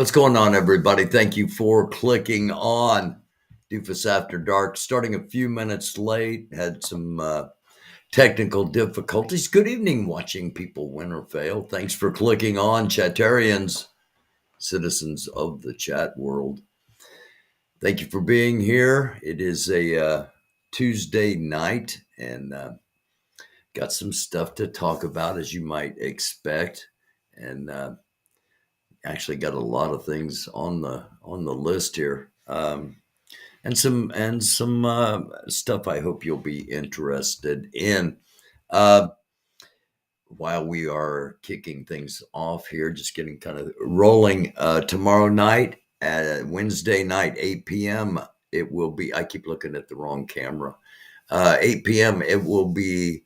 What's going on, everybody? Thank you for clicking on Doofus After Dark. Starting a few minutes late, had some technical difficulties. Good evening, watching people win or fail. Thanks for clicking on, Chattarians, citizens of the chat world. Thank you for being here. It is a Tuesday night, and got some stuff to talk about, as you might expect, and actually got a lot of things on the list here, and some stuff I hope you'll be interested in. While we are kicking things off here, just getting kind of rolling, tomorrow night, Wednesday night, 8 p.m. It will be. I keep looking at the wrong camera. 8 p.m. It will be.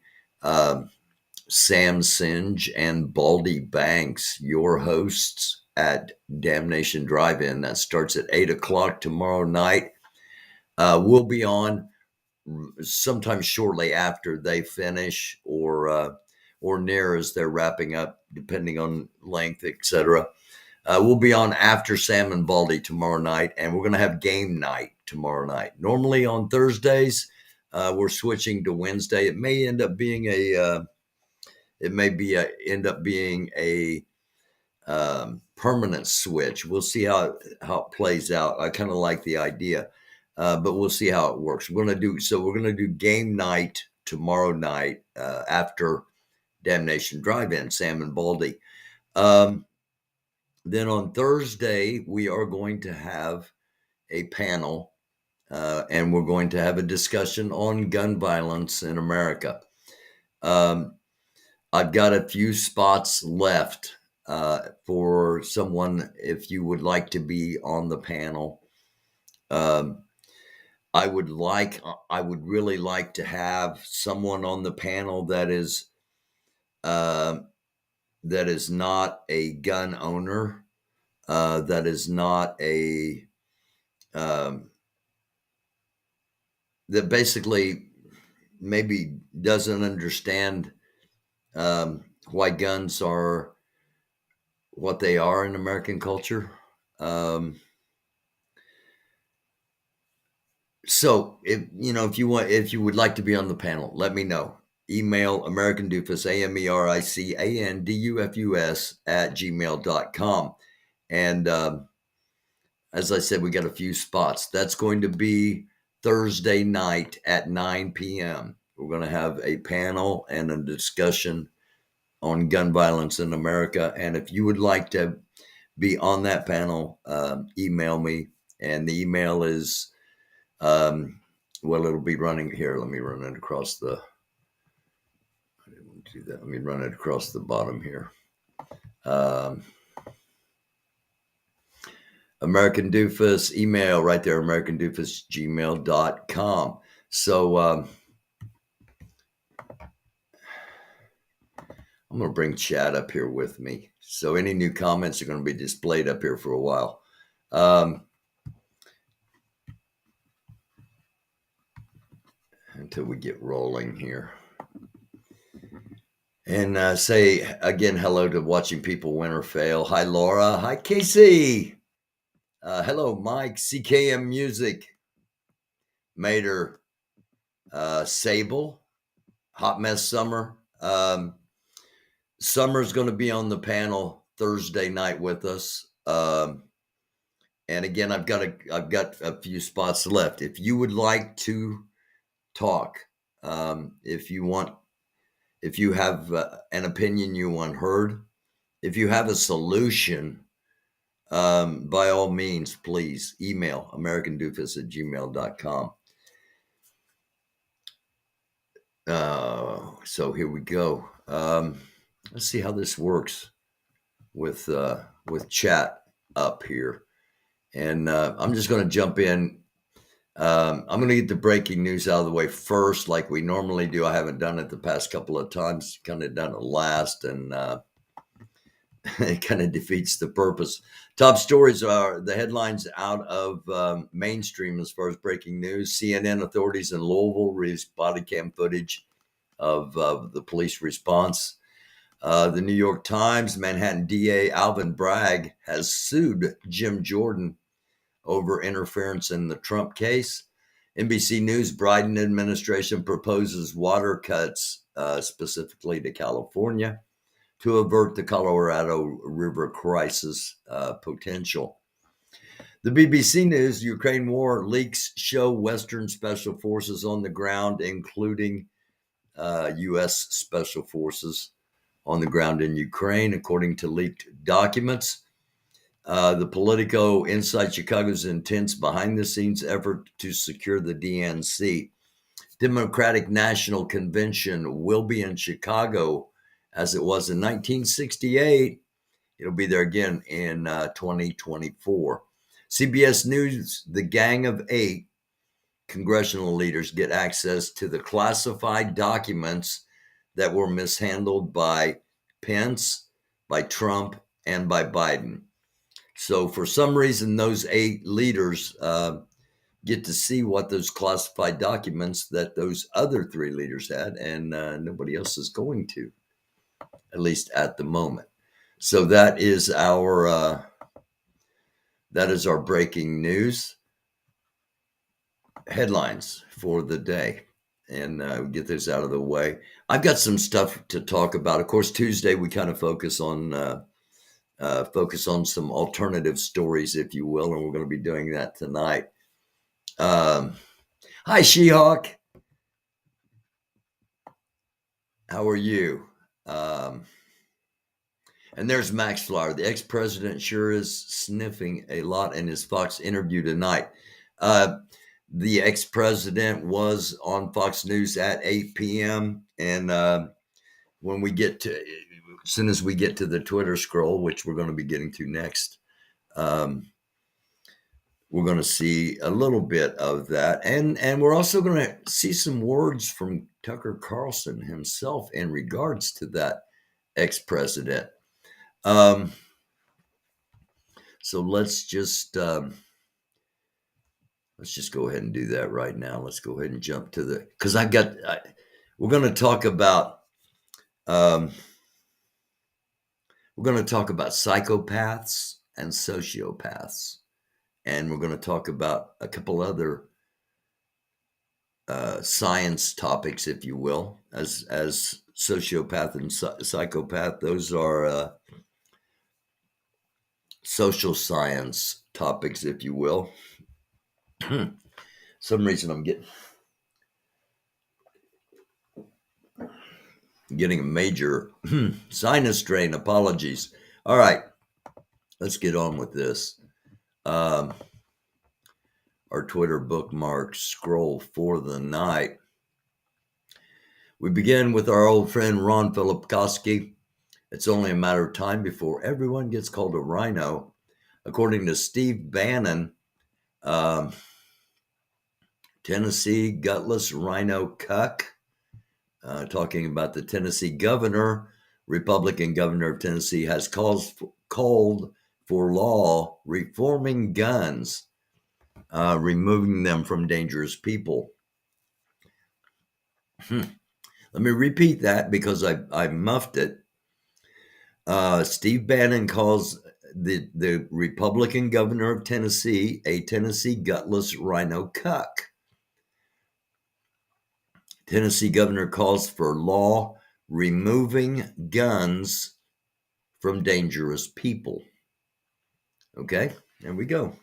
Sam Singe and Baldy Banks, your hosts at Damnation Drive-In. That starts at 8 o'clock tomorrow night. We'll be on sometime shortly after they finish, or near as they're wrapping up, depending on length, etc. We'll be on after Sam and Baldy tomorrow night, and we're going to have game night tomorrow night. Normally on Thursdays, we're switching to Wednesday. It may end up being end up being a permanent switch. We'll see how it plays out. I kind of like the idea, but we'll see how it works. We're going to do game night tomorrow night, after Damnation Drive-In, Sam and Baldy. Then on Thursday, we are going to have a panel, and we're going to have a discussion on gun violence in America. I've got a few spots left for someone, if you would like to be on the panel. I would really like to have someone on the panel that is not a gun owner, that is not that basically maybe doesn't understand why guns are what they are in American culture. So if you would like to be on the panel, let me know. Email americandufus, americandufus @gmail.com. And as I said, we got a few spots. That's going to be Thursday night at 9 p.m. We're going to have a panel and a discussion on gun violence in America. And if you would like to be on that panel, email me. And the email is, it'll be running here. Let me run it across I didn't want to do that. Let me run it across the bottom here. American Doofus, email right there, americandufus@gmail.com. So I'm going to bring Chad up here with me. So any new comments are going to be displayed up here for a while. Until we get rolling here. And say again, hello to watching people win or fail. Hi, Laura. Hi, Casey. Hello, Mike, CKM Music, Mater, Sable, Hot Mess Summer. Summer's going to be on the panel Thursday night with us. And again, I've got a few spots left. If you would like to talk, if you have an opinion you want heard, if you have a solution, by all means, please email americandufus@gmail.com. So here we go. Let's see how this works with chat up here. And I'm just going to jump in. I'm going to get the breaking news out of the way first, like we normally do. I haven't done it the past couple of times, kind of done it last, and it kind of defeats the purpose. Top stories are the headlines out of mainstream as far as breaking news. CNN authorities in Louisville released body cam footage of the police response. The New York Times, Manhattan DA Alvin Bragg has sued Jim Jordan over interference in the Trump case. NBC News, Biden administration proposes water cuts specifically to California to avert the Colorado River crisis potential. The BBC News, Ukraine war leaks show Western special forces on the ground, including U.S. special forces on the ground in Ukraine, according to leaked documents. The Politico inside Chicago's intense behind-the-scenes effort to secure the DNC. Democratic National Convention will be in Chicago as it was in 1968. It'll be there again in 2024. CBS News, the Gang of Eight congressional leaders get access to the classified documents that were mishandled by Pence, by Trump, and by Biden. So for some reason, those 8 leaders get to see what those classified documents that those other 3 leaders had, and nobody else is going to, at least at the moment. So that is our breaking news headlines for the day, and get those out of the way. I've got some stuff to talk about. Of course, Tuesday we kind of focus on some alternative stories, if you will, and we're going to be doing that tonight. Hi, She-Hawk. How are you? And there's Max Flower. The ex-president sure is sniffing a lot in his Fox interview tonight. The ex-president was on Fox News at 8 p.m. And when we get to, as soon as we get to the Twitter scroll, which we're going to be getting to next, we're going to see a little bit of that. And we're also going to see some words from Tucker Carlson himself in regards to that ex-president. So let's just go ahead and do that right now. Let's go ahead and jump to because we're going to talk about psychopaths and sociopaths, and we're going to talk about a couple other science topics, if you will, as sociopath and psychopath. Those are social science topics, if you will. Some reason I'm getting a major sinus strain. Apologies. All right, let's get on with this. Our Twitter bookmark scroll for the night. We begin with our old friend Ron Filipkowski. It's only a matter of time before everyone gets called a rhino. According to Steve Bannon, Tennessee gutless rhino cuck, talking about the Tennessee governor, Republican governor of Tennessee, has called for law reforming guns, removing them from dangerous people. Let me repeat that because I muffed it. Steve Bannon calls the Republican governor of Tennessee a Tennessee gutless rhino cuck. Tennessee governor calls for law removing guns from dangerous people. Okay, there we go.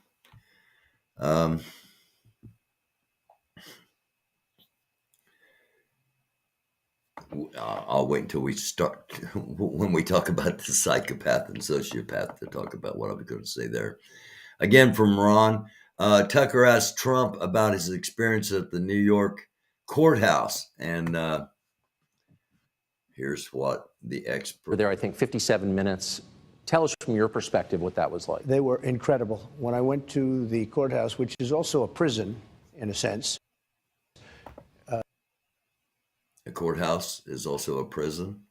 I'll wait until we start, when we talk about the psychopath and sociopath, to talk about what I was going to say there. Again, from Ron, Tucker asked Trump about his experience at the New York courthouse. And here's what the expert. Were there, I think, 57 minutes. Tell us from your perspective what that was like. They were incredible. When I went to the courthouse, which is also a prison in a sense. A courthouse is also a prison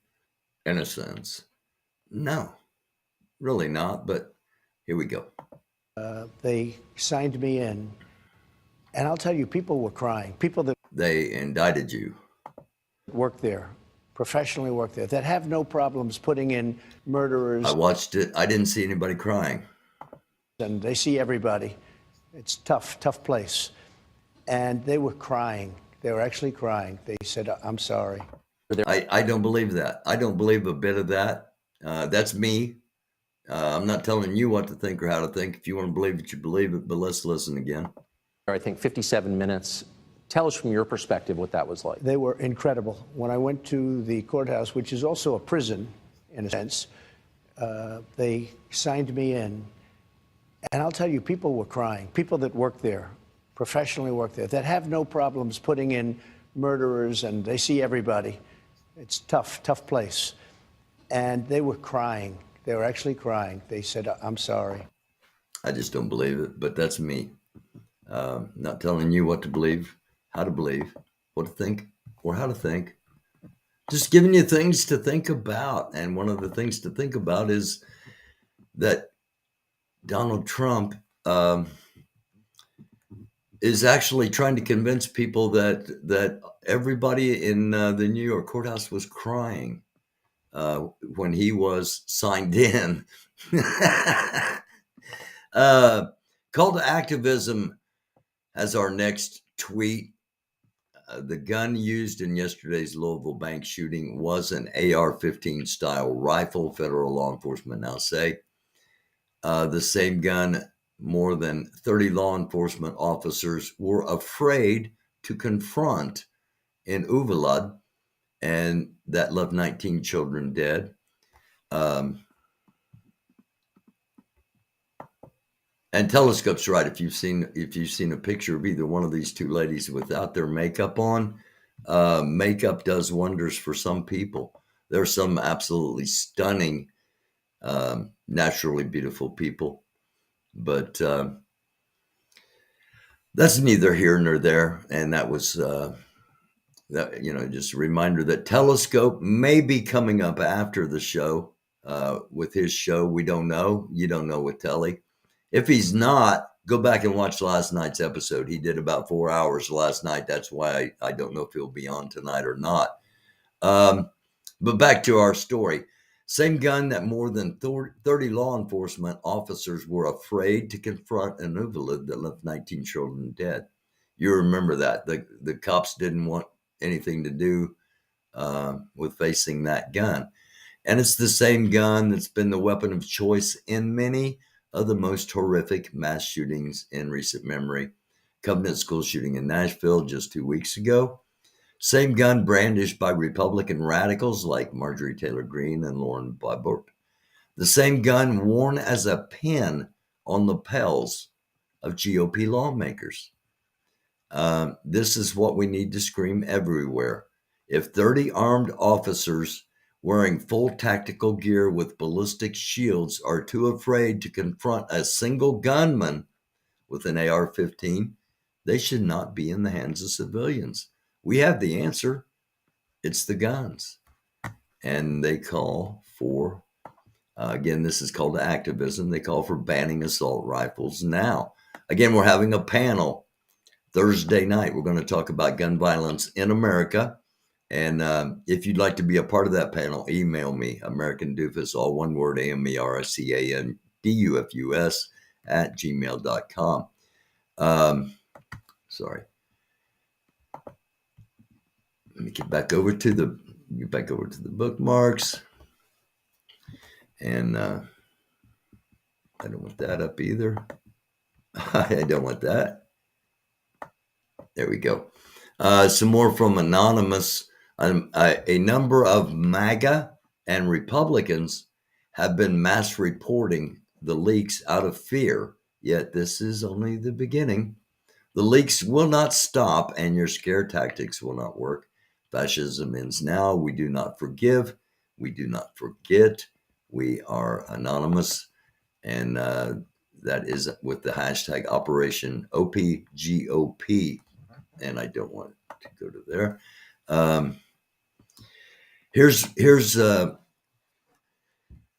in a sense. No, really not, but here we go. They signed me in, and I'll tell you, people were crying. People that they indicted you. worked there professionally work there, that have no problems putting in murderers. I watched it. I didn't see anybody crying. And they see everybody. It's tough place. And they were crying. They were actually crying. They said, I'm sorry. I don't believe that. I don't believe a bit of that. That's me. I'm not telling you what to think or how to think. If you want to believe it, you believe it, but let's listen again. I think 57 minutes. Tell us from your perspective what that was like. They were incredible. When I went to the courthouse, which is also a prison in a sense, they signed me in. And I'll tell you, people were crying. People that work there, professionally work there, that have no problems putting in murderers, and they see everybody. It's tough place. And they were crying. They were actually crying. They said, I'm sorry. I just don't believe it, but that's me. Not telling you what to believe, how to believe, what to think, or how to think. Just giving you things to think about. And one of the things to think about is that Donald Trump is actually trying to convince people that everybody in the New York courthouse was crying when he was signed in. Call to activism as our next tweet. The gun used in yesterday's Louisville bank shooting was an AR-15 style rifle, federal law enforcement now say. The same gun more than 30 law enforcement officers were afraid to confront in Uvalde, and that left 19 children dead. And Telescope's right. If you've seen a picture of either one of these two ladies without their makeup on, makeup does wonders for some people. There are some absolutely stunning, naturally beautiful people, but that's neither here nor there. And that was just a reminder that Telescope may be coming up after the show with his show. We don't know. You don't know with Telly. If he's not, go back and watch last night's episode. He did about 4 hours last night. That's why I don't know if he'll be on tonight or not. But back to our story. Same gun that more than 30 law enforcement officers were afraid to confront in Uvalde that left 19 children dead. You remember that. The cops didn't want anything to do with facing that gun. And it's the same gun that's been the weapon of choice in many of the most horrific mass shootings in recent memory. Covenant School shooting in Nashville just 2 weeks ago. Same gun brandished by Republican radicals like Marjorie Taylor Greene and Lauren Boebert. The same gun worn as a pin on lapels of GOP lawmakers. This is what we need to scream everywhere. If 30 armed officers wearing full tactical gear with ballistic shields are too afraid to confront a single gunman with an AR-15, they should not be in the hands of civilians. We have the answer. It's the guns. And they call for, again, this is called activism. They call for banning assault rifles now. Again, we're having a panel Thursday night. We're going to talk about gun violence in America. And if you'd like to be a part of that panel, email me, americandufus, all one word, AMERICANDUFUS @gmail.com. Sorry. Let me get back over to the bookmarks. And I don't want that up either. I don't want that. There we go. Some more from Anonymous. A number of MAGA and Republicans have been mass reporting the leaks out of fear, yet this is only the beginning. The leaks will not stop, and your scare tactics will not work. Fascism ends now. We do not forgive. We do not forget. We are Anonymous, and that is with the hashtag Operation OPGOP, and I don't want to go to there. Here's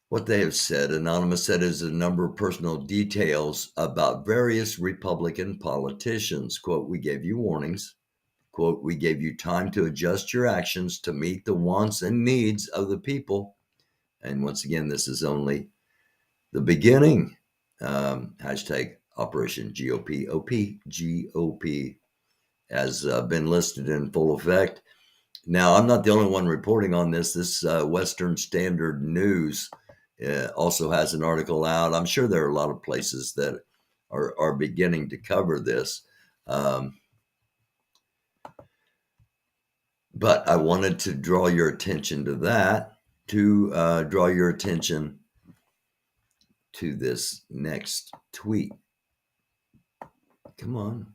what they have said. Anonymous said is a number of personal details about various Republican politicians. Quote, we gave you warnings. quote, "We gave you time to adjust your actions to meet the wants and needs of the people." And once again, this is only the beginning. Hashtag Operation GOP, GOP has been listed in full effect. Now, I'm not the only one reporting on this. This Western Standard News also has an article out. I'm sure there are a lot of places that are beginning to cover this. But I wanted to draw your attention to that, to draw your attention to this next tweet. Come on.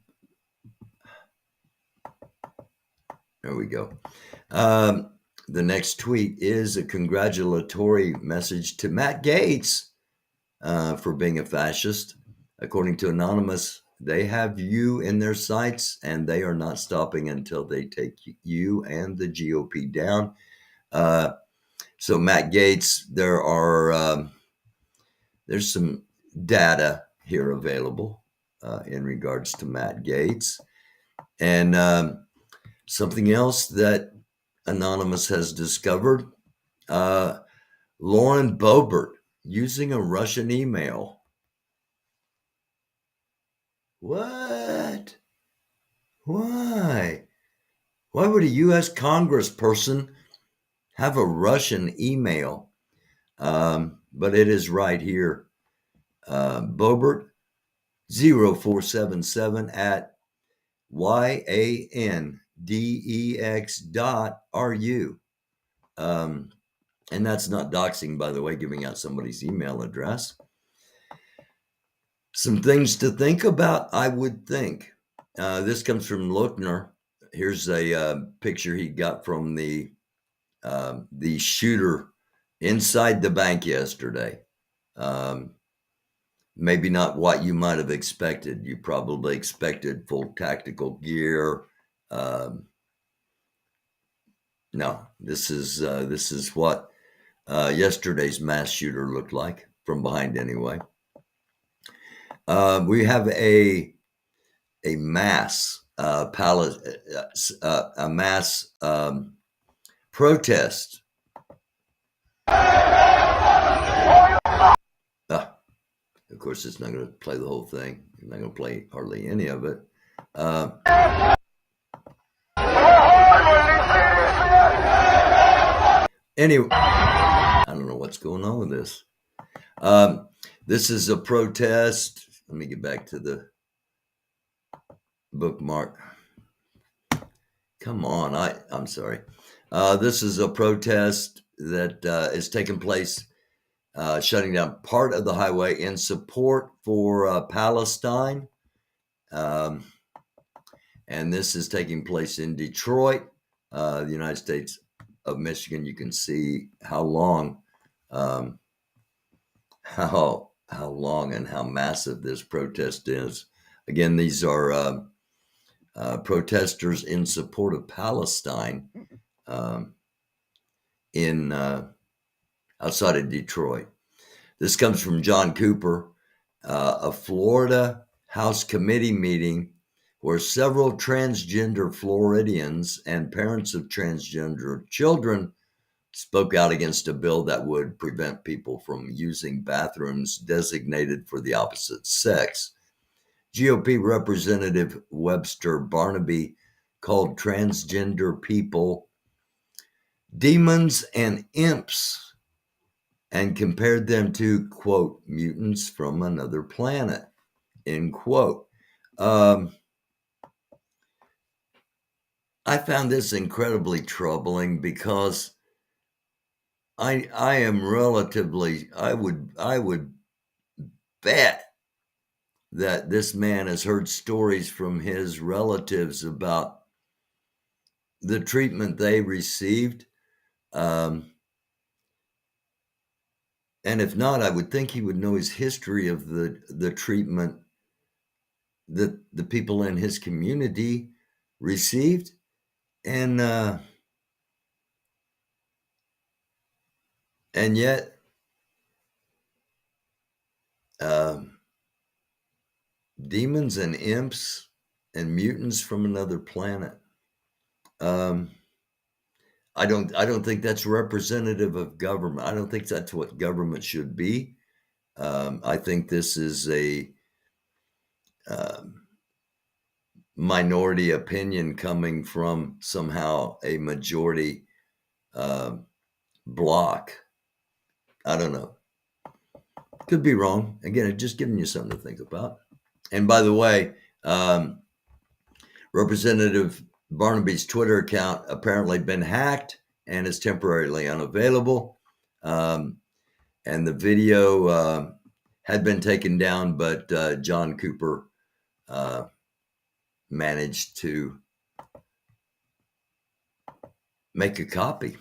There we go. The next tweet is a congratulatory message to Matt Gaetz for being a fascist. According to Anonymous, they have you in their sights, and they are not stopping until they take you and the GOP down. So Matt Gaetz, there's some data here available in regards to Matt Gaetz. And something else that Anonymous has discovered, Lauren Boebert using a Russian email. What? Why? Why would a U.S. congressperson have a Russian email? But it is right here. Boebert 0477 at yandex.ru. And that's not doxing, by the way, giving out somebody's email address. Some things to think about, I would think. This comes from Lochner. Here's a picture he got from the shooter inside the bank yesterday. Maybe not what you might have expected. You probably expected full tactical gear. No, this is what yesterday's mass shooter looked like, from behind anyway. We have a mass protest. Of course, it's not going to play the whole thing. I'm not going to play hardly any of it. Anyway, I don't know what's going on with this. This is a protest. Let me get back to the bookmark. Come on, I'm sorry. This is a protest that is taking place, shutting down part of the highway in support for Palestine. And this is taking place in Detroit, the United States of Michigan. You can see how long, how long and how massive this protest is. Again, these are protesters in support of Palestine in outside of Detroit. This comes from John Cooper, a Florida House committee meeting where several transgender Floridians and parents of transgender children spoke out against a bill that would prevent people from using bathrooms designated for the opposite sex. GOP Representative Webster Barnaby called transgender people demons and imps and compared them to, quote, mutants from another planet, end quote. I found this incredibly troubling because I am relatively, I would bet that this man has heard stories from his relatives about the treatment they received. And if not, I would think he would know his history of the treatment that the people in his community received. And yet, demons and imps and mutants from another planet. Um, I don't think that's representative of government. I don't think that's what government should be. I think this is a um, minority opinion coming from somehow a majority uh, block. I don't know. Could be wrong. Again, just giving you something to think about. And by the way, Representative Barnaby's Twitter account apparently been hacked and is temporarily unavailable. And the video had been taken down, but John Cooper managed to make a copy,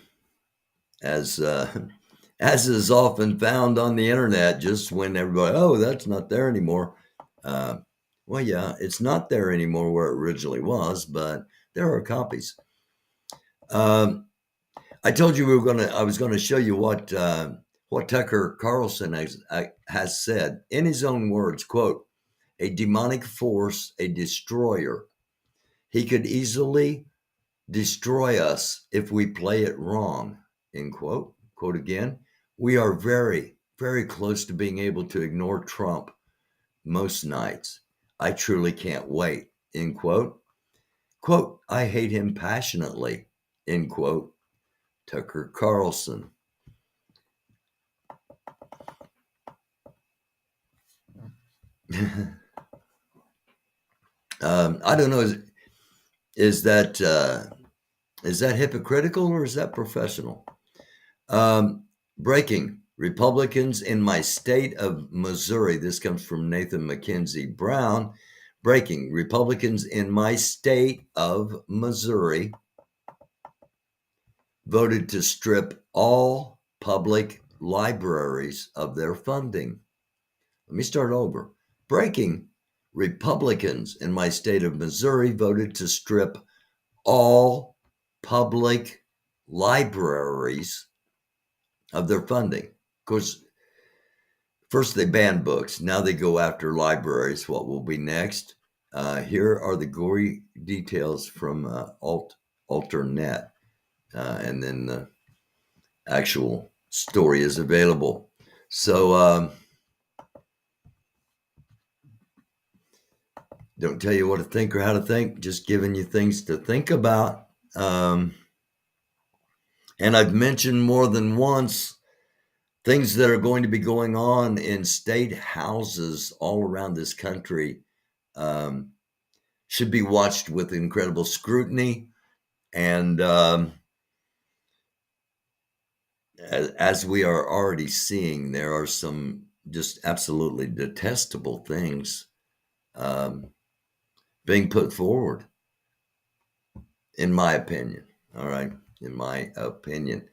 as is often found on the internet. Just when everybody, oh, that's not there anymore. Well, yeah, it's not there anymore where it originally was, but there are copies. I told you I was gonna show you what Tucker Carlson has said in his own words. Quote: "A demonic force, a destroyer. He could easily destroy us if we play it wrong." End quote. Quote again: "We are very, very close to being able to ignore Trump most nights. I truly can't wait." End quote. Quote: "I hate him passionately." End quote. Tucker Carlson. I don't know. Is that hypocritical or is that professional? Breaking: Republicans in my state of Missouri. This comes from Nathan McKenzie Brown. Breaking: Republicans in my state of Missouri voted to strip all public libraries of their funding. Let me start over. Breaking: Republicans in my state of Missouri voted to strip all public libraries of their funding. Of course, first they banned books. Now they go after libraries. What will be next? Here are the gory details from Alternet. And then the actual story is available. So don't tell you what to think or how to think, just giving you things to think about. And I've mentioned more than once things that are going to be going on in state houses all around this country should be watched with incredible scrutiny. And as we are already seeing, there are some just absolutely detestable things being put forward, in my opinion. All right, in my opinion.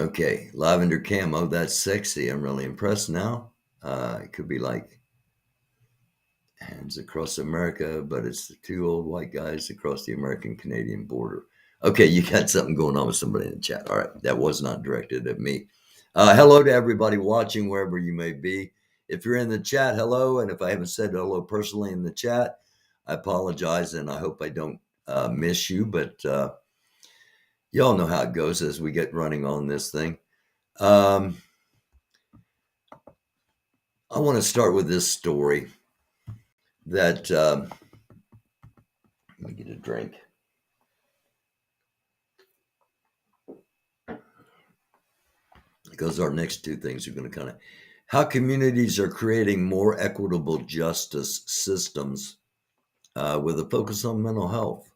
Okay, lavender camo, that's sexy. I'm really impressed now. It could be like Hands Across America, but it's the two old white guys across the American-Canadian border. Okay, you got something going on with somebody in the chat. All right, that was not directed at me. Hello to everybody watching wherever you may be. If you're in the chat, hello. And if I haven't said hello personally in the chat, I apologize, and I hope I don't miss you. But y'all know how it goes as we get running on this thing. I want to start with this story that let me get a drink. Because our next two things are going to kind of how communities are creating more equitable justice systems with a focus on mental health.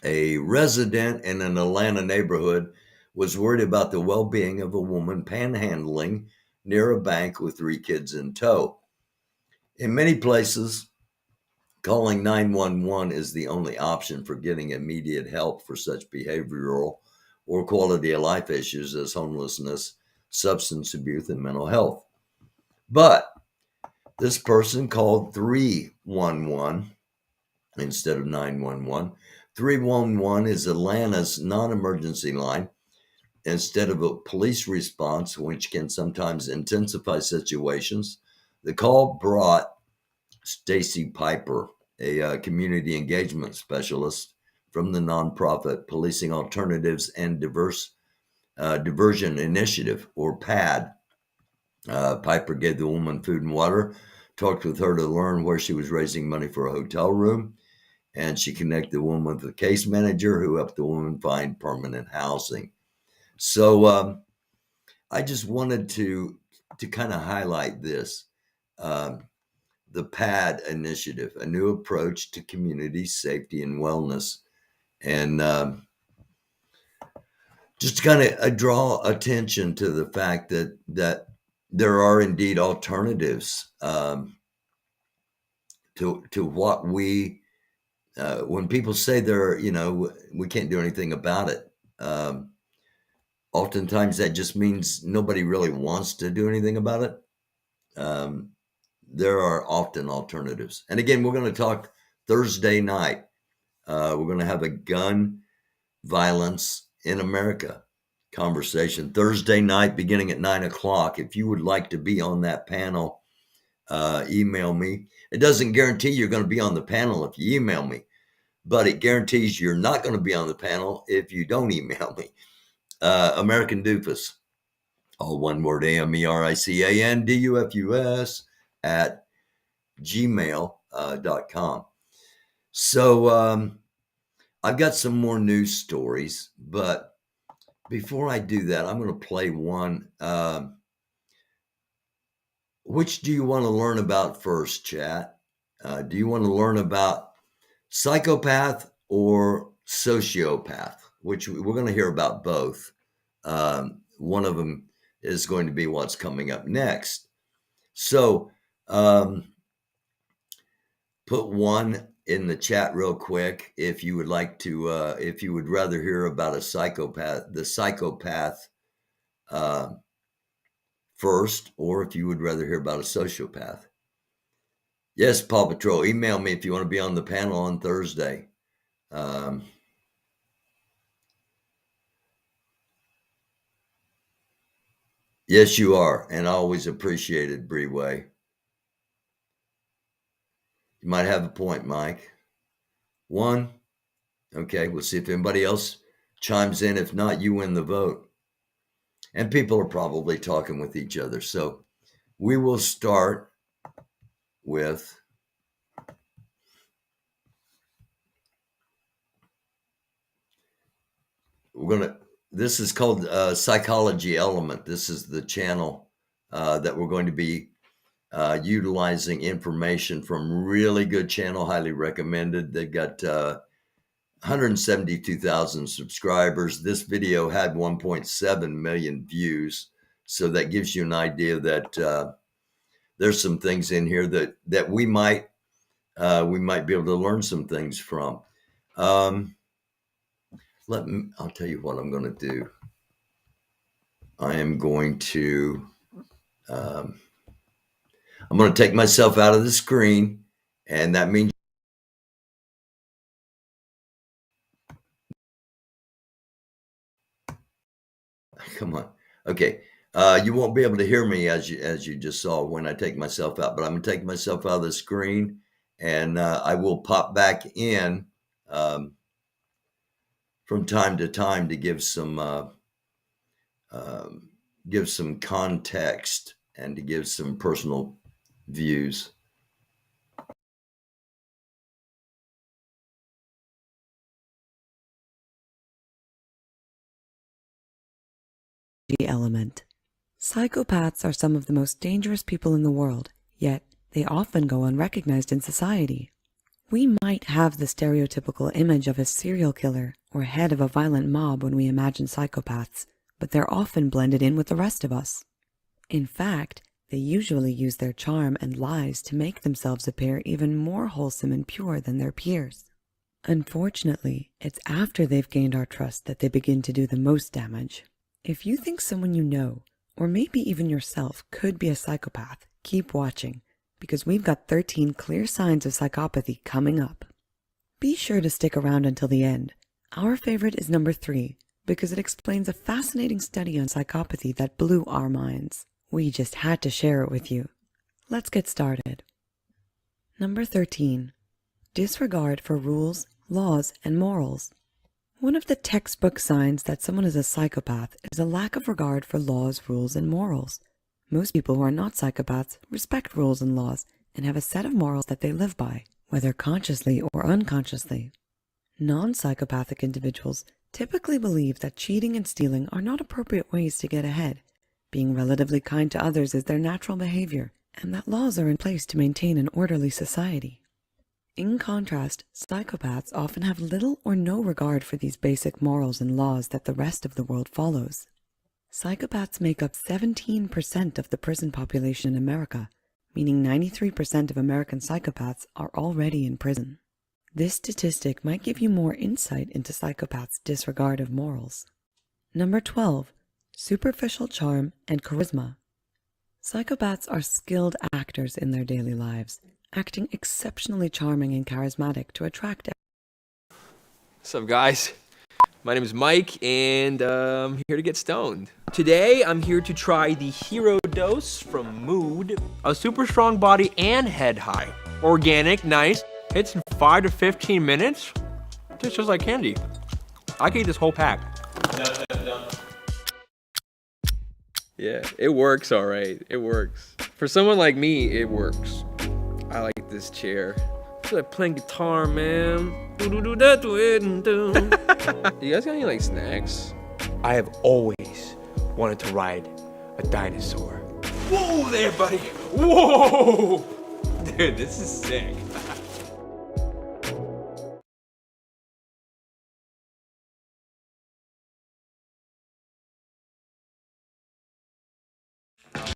A resident in an Atlanta neighborhood was worried about the well-being of a woman panhandling near a bank with 3 kids in tow. In many places, calling 911 is the only option for getting immediate help for such behavioral or quality of life issues as homelessness, substance abuse, and mental health. But this person called 311 instead of 911. 311 is Atlanta's non-emergency line instead of a police response, which can sometimes intensify situations. The call brought Stacy Piper, a community engagement specialist from the nonprofit Policing Alternatives and Diversion Initiative, or PAD. Piper gave the woman food and water, talked with her to learn where she was raising money for a hotel room, and she connected the woman with a case manager who helped the woman find permanent housing. So I just wanted to kind of highlight this. The PAD initiative, a new approach to community safety and wellness. And just to kind of draw attention to the fact that there are indeed alternatives to what we, when people say we can't do anything about it. Oftentimes that just means nobody really wants to do anything about it. There are often alternatives. And again, we're going to talk Thursday night. We're going to have a gun violence in America conversation Thursday night beginning at 9:00. If you would like to be on that panel, email me. It doesn't guarantee you're going to be on the panel if you email me, but it guarantees you're not going to be on the panel if you don't email me. americandufus, all one word, AMERICANDUFUS at gmail.com. So I've got some more news stories, but before I do that, I'm going to play one. Which do you want to learn about first, chat? Do you want to learn about psychopath or sociopath? Which we're going to hear about both. One of them is going to be what's coming up next. So put one in the chat real quick if you would like to, if you would rather hear about a psychopath, the psychopath first, or if you would rather hear about a sociopath. Yes, Paw Patrol, email me if you want to be on the panel on Thursday. Yes, you are, and I always appreciate it, Breeway. You might have a point, Mike. One. Okay, we'll see if anybody else chimes in. If not, you win the vote. And people are probably talking with each other. So we will start with this is called Psychology Element. This is the channel that we're going to be utilizing information from. Really good channel, highly recommended. They've got 172,000 subscribers. This video had 1.7 million views. So that gives you an idea that there's some things in here that we might be able to learn some things from. I'll tell you what I'm going to do. I am going to, I'm going to take myself out of the screen, and that means come on. Okay. You won't be able to hear me as you just saw when I take myself out, but I'm going to take myself out of the screen, and I will pop back in from time to time to give some context and to give some personal views. Element. Psychopaths are some of the most dangerous people in the world, yet they often go unrecognized in society. We might have the stereotypical image of a serial killer or head of a violent mob when we imagine psychopaths, but they're often blended in with the rest of us. In fact, they usually use their charm and lies to make themselves appear even more wholesome and pure than their peers. Unfortunately, it's after they've gained our trust that they begin to do the most damage. If you think someone you know, or maybe even yourself, could be a psychopath, keep watching, because we've got 13 clear signs of psychopathy coming up. Be sure to stick around until the end. Our favorite is number 3, because it explains a fascinating study on psychopathy that blew our minds. We just had to share it with you. Let's get started. Number 13. disregard for rules, laws, and morals. One of the textbook signs that someone is a psychopath is a lack of regard for laws, rules, and morals. Most people who are not psychopaths respect rules and laws and have a set of morals that they live by, whether consciously or unconsciously. Non-psychopathic individuals typically believe that cheating and stealing are not appropriate ways to get ahead. Being relatively kind to others is their natural behavior, and that laws are in place to maintain an orderly society. In contrast, psychopaths often have little or no regard for these basic morals and laws that the rest of the world follows. Psychopaths make up 17% of the prison population in America, meaning 93% of American psychopaths are already in prison. This statistic might give you more insight into psychopaths' disregard of morals. Number 12. Superficial charm and charisma. Psychopaths are skilled actors in their daily lives, acting exceptionally charming and charismatic to attract. What's up, guys? My name is Mike, and I'm here to get stoned. Today, I'm here to try the Hero Dose from Mood. A super strong body and head high. Organic, nice. Hits in 5 to 15 minutes. Tastes just like candy. I could eat this whole pack. Yeah, it works all right. It works. For someone like me, it works. I like this chair. I feel like playing guitar, man. You guys got any like snacks? I have always wanted to ride a dinosaur. Whoa there, buddy. Whoa! Dude, this is sick.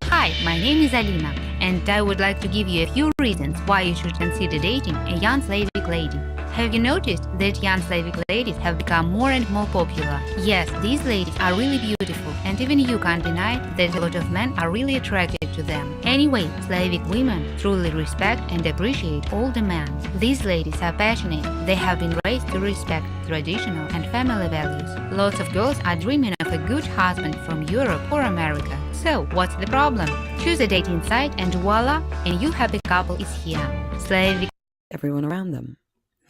Hi, my name is Alina, and I would like to give you a few reasons why you should consider dating a young Slavic lady. Have you noticed that young Slavic ladies have become more and more popular? Yes, these ladies are really beautiful, and even you can't deny that a lot of men are really attracted to them. Anyway, Slavic women truly respect and appreciate older men. These ladies are passionate. They have been raised to respect traditional and family values. Lots of girls are dreaming of a good husband from Europe or America. So, what's the problem? Choose a dating site and voila, a new happy couple is here. Slavic Everyone around them.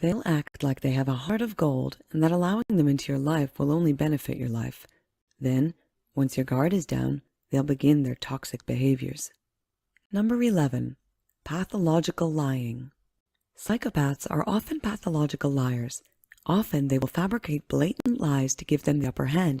They'll act like they have a heart of gold and that allowing them into your life will only benefit your life. Then, once your guard is down, they'll begin their toxic behaviors. Number 11. Pathological lying. Psychopaths are often pathological liars. Often they will fabricate blatant lies to give them the upper hand.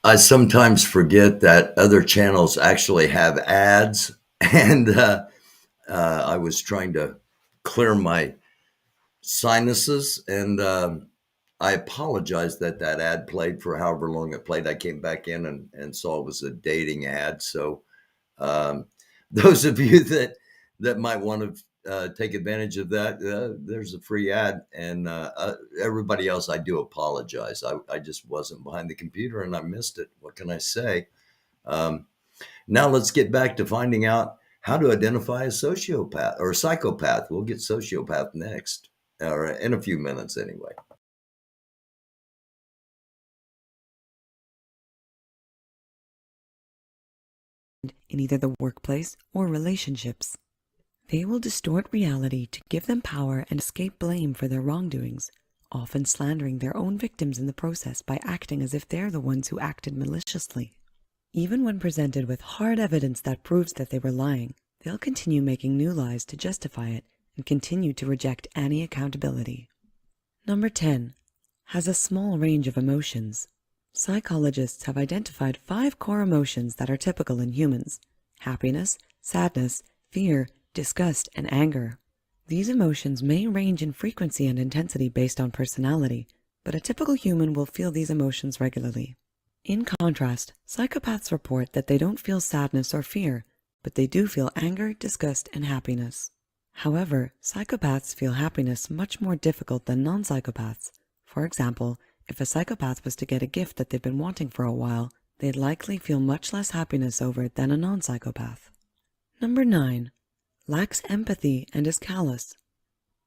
I sometimes forget that other channels actually have ads, and I was trying to clear my sinuses, and I apologize that ad played for however long it played. I came back in and saw it was a dating ad. So those of you that might want to take advantage of that, there's a free ad, and everybody else, I do apologize. I just wasn't behind the computer and I missed it. What can I say? Now let's get back to finding out how to identify a sociopath or a psychopath. We'll get sociopath next, or in a few minutes anyway. In either the workplace or relationships. They will distort reality to give them power and escape blame for their wrongdoings, often slandering their own victims in the process by acting as if they're the ones who acted maliciously. Even when presented with hard evidence that proves that they were lying, they'll continue making new lies to justify it and continue to reject any accountability. Number 10. Has a small range of emotions. Psychologists have identified 5 core emotions that are typical in humans: happiness, sadness, fear, disgust, and anger. These emotions may range in frequency and intensity based on personality, but a typical human will feel these emotions regularly. In contrast, psychopaths report that they don't feel sadness or fear, but they do feel anger, disgust, and happiness. However, psychopaths feel happiness much more difficult than non-psychopaths. For example, if a psychopath was to get a gift that they've been wanting for a while, they'd likely feel much less happiness over it than a non-psychopath. Number 9. Lacks empathy and is callous.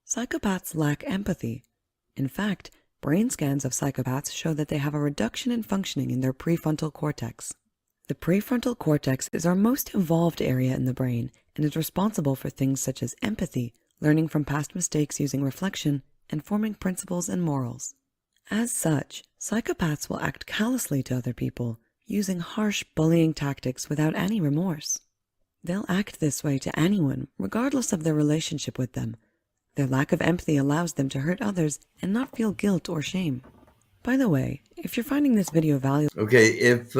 Psychopaths lack empathy. In fact, brain scans of psychopaths show that they have a reduction in functioning in their prefrontal cortex. The prefrontal cortex is our most evolved area in the brain and is responsible for things such as empathy, learning from past mistakes using reflection, and forming principles and morals. As such, psychopaths will act callously to other people, using harsh bullying tactics without any remorse. They'll act this way to anyone, regardless of their relationship with them. Their lack of empathy allows them to hurt others and not feel guilt or shame. By the way, if you're finding this video valuable... Okay, if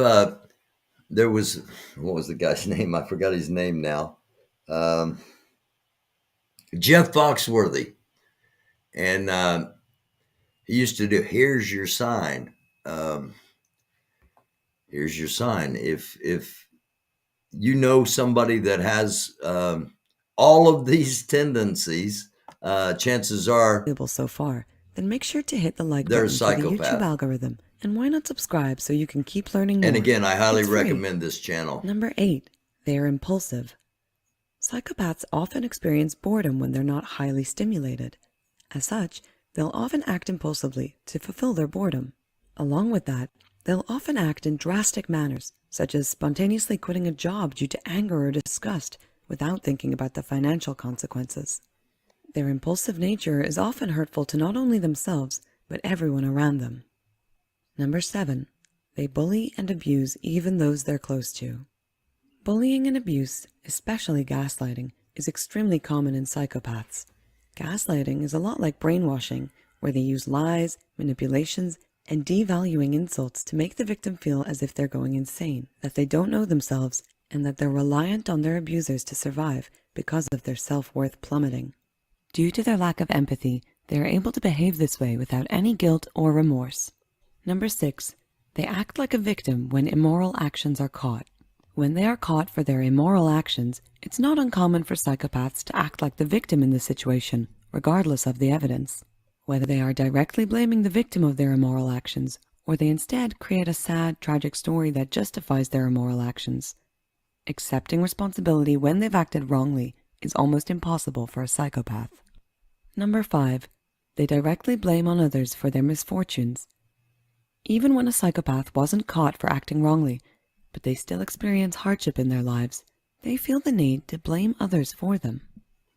there was, what was the guy's name? I forgot his name now. Jeff Foxworthy. And he used to do, here's your sign. Here's your sign. If you know somebody that has all of these tendencies, chances are so far, then make sure to hit the like they're a button for the YouTube psychopath. algorithm. And why not subscribe so you can keep learning more? And again, I highly It's free. recommend this channel. Number 8, they are impulsive. Psychopaths often experience boredom when they're not highly stimulated. As such, they'll often act impulsively to fulfill their boredom. Along with that, they'll often act in drastic manners, such as spontaneously quitting a job due to anger or disgust without thinking about the financial consequences. Their impulsive nature is often hurtful to not only themselves, but everyone around them. Number 7, they bully and abuse even those they're close to. Bullying and abuse, especially gaslighting, is extremely common in psychopaths. Gaslighting is a lot like brainwashing, where they use lies, manipulations, and devaluing insults to make the victim feel as if they're going insane, that they don't know themselves, and that they're reliant on their abusers to survive because of their self-worth plummeting. Due to their lack of empathy, they are able to behave this way without any guilt or remorse. Number 6, they act like a victim when immoral actions are caught. When they are caught for their immoral actions, it's not uncommon for psychopaths to act like the victim in the situation, regardless of the evidence. Whether they are directly blaming the victim of their immoral actions, or they instead create a sad, tragic story that justifies their immoral actions. Accepting responsibility when they've acted wrongly is almost impossible for a psychopath. Number 5, they directly blame on others for their misfortunes. Even when a psychopath wasn't caught for acting wrongly, but they still experience hardship in their lives, they feel the need to blame others for them.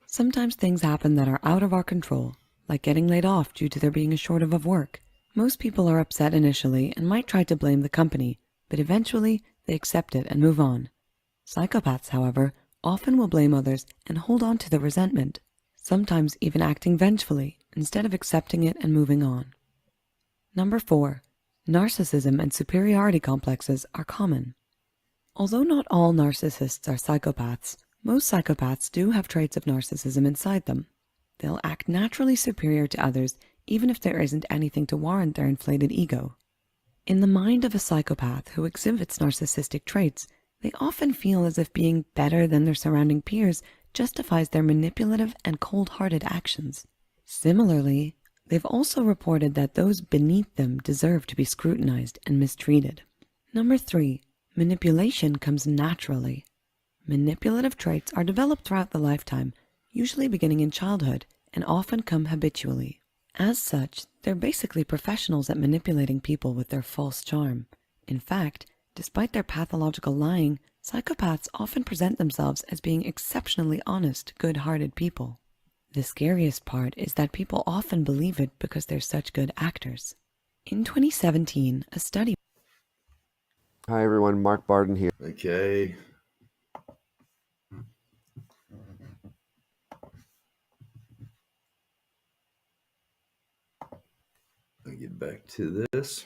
Sometimes things happen that are out of our control, like getting laid off due to there being a shortage of work. Most people are upset initially and might try to blame the company, but eventually they accept it and move on. Psychopaths, however, often will blame others and hold on to the resentment, sometimes even acting vengefully instead of accepting it and moving on. Number 4, narcissism and superiority complexes are common. Although not all narcissists are psychopaths, most psychopaths do have traits of narcissism inside them. They'll act naturally superior to others even if there isn't anything to warrant their inflated ego. In the mind of a psychopath who exhibits narcissistic traits, they often feel as if being better than their surrounding peers justifies their manipulative and cold-hearted actions. Similarly, they've also reported that those beneath them deserve to be scrutinized and mistreated. Number 3, manipulation comes naturally. Manipulative traits are developed throughout the lifetime, usually beginning in childhood, and often come habitually. As such, they're basically professionals at manipulating people with their false charm. In fact, despite their pathological lying, psychopaths often present themselves as being exceptionally honest, good-hearted people. The scariest part is that people often believe it because they're such good actors. In 2017, a study... Hi everyone, Mark Barden here. Okay. Let me get back to this.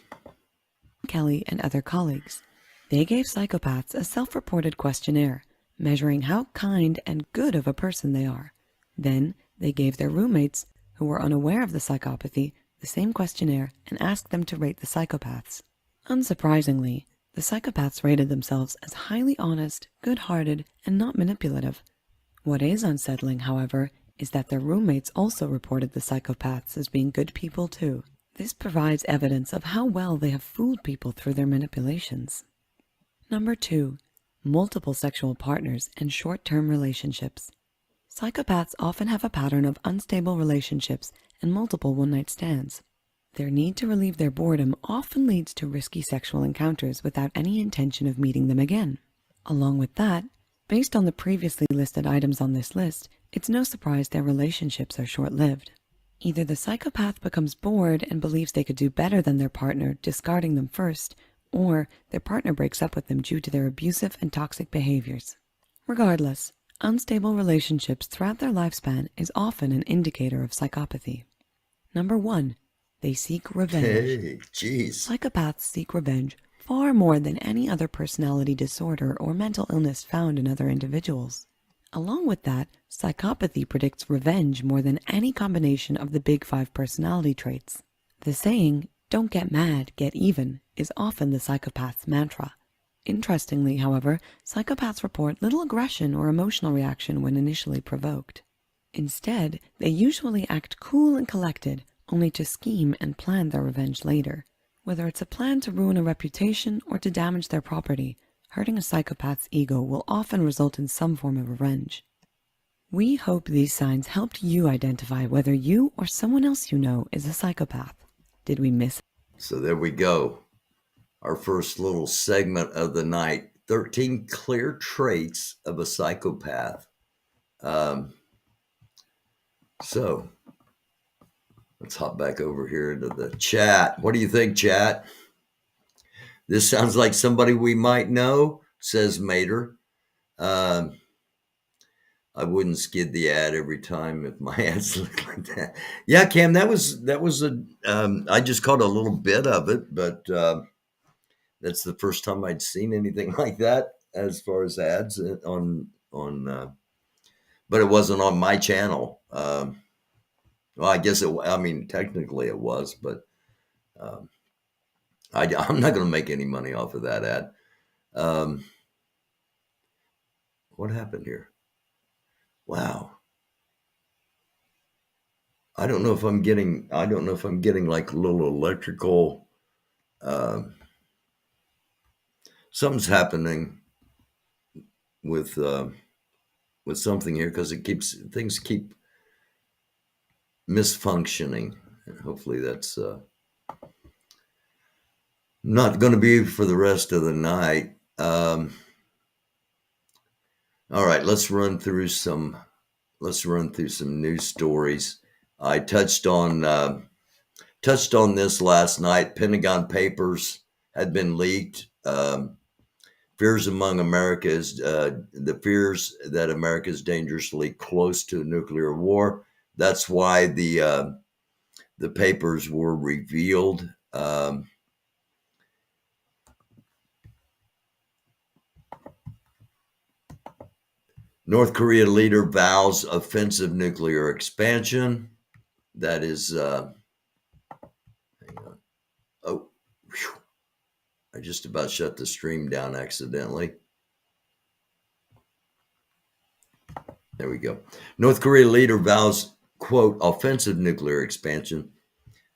Kelly and other colleagues. They gave psychopaths a self-reported questionnaire, measuring how kind and good of a person they are. Then, they gave their roommates, who were unaware of the psychopathy, the same questionnaire and asked them to rate the psychopaths. Unsurprisingly, the psychopaths rated themselves as highly honest, good-hearted, and not manipulative. What is unsettling, however, is that their roommates also reported the psychopaths as being good people too. This provides evidence of how well they have fooled people through their manipulations. Number 2, multiple sexual partners and short-term relationships. Psychopaths often have a pattern of unstable relationships and multiple one-night stands. Their need to relieve their boredom often leads to risky sexual encounters without any intention of meeting them again. Along with that, based on the previously listed items on this list, it's no surprise their relationships are short-lived. Either the psychopath becomes bored and believes they could do better than their partner, discarding them first, or their partner breaks up with them due to their abusive and toxic behaviors. Regardless, unstable relationships throughout their lifespan is often an indicator of psychopathy. Number 1. They seek revenge. Hey, jeez. Psychopaths seek revenge far more than any other personality disorder or mental illness found in other individuals. Along with that, psychopathy predicts revenge more than any combination of the big 5 personality traits. The saying, "Don't get mad, get even," is often the psychopath's mantra. Interestingly, however, psychopaths report little aggression or emotional reaction when initially provoked. Instead, they usually act cool and collected, only to scheme and plan their revenge later. Whether it's a plan to ruin a reputation or to damage their property, hurting a psychopath's ego will often result in some form of revenge. We hope these signs helped you identify whether you or someone else you know is a psychopath. Did we miss? So there we go. Our first little segment of the night, 13 clear traits of a psychopath. So let's hop back over here to the chat. What do you think, chat? This sounds like somebody we might know, says Mater. I wouldn't skid the ad every time if my ads looked like that. Yeah, Cam, that was I just caught a little bit of it, but that's the first time I'd seen anything like that as far as ads on but it wasn't on my channel. Well, I guess technically it was, but I'm not going to make any money off of that ad. What happened here? Wow. I don't know if I'm getting like little electrical, something's happening with something here, because things keep misfunctioning. And hopefully that's not going to be for the rest of the night. All right, let's run through some news stories. I touched on this last night. Pentagon papers had been leaked. Fears among America is the fears that America is dangerously close to a nuclear war. That's why the papers were revealed. North Korea leader vows offensive nuclear expansion. That is, hang on. Oh, whew. I just about shut the stream down accidentally. There we go. North Korea leader vows, quote, offensive nuclear expansion.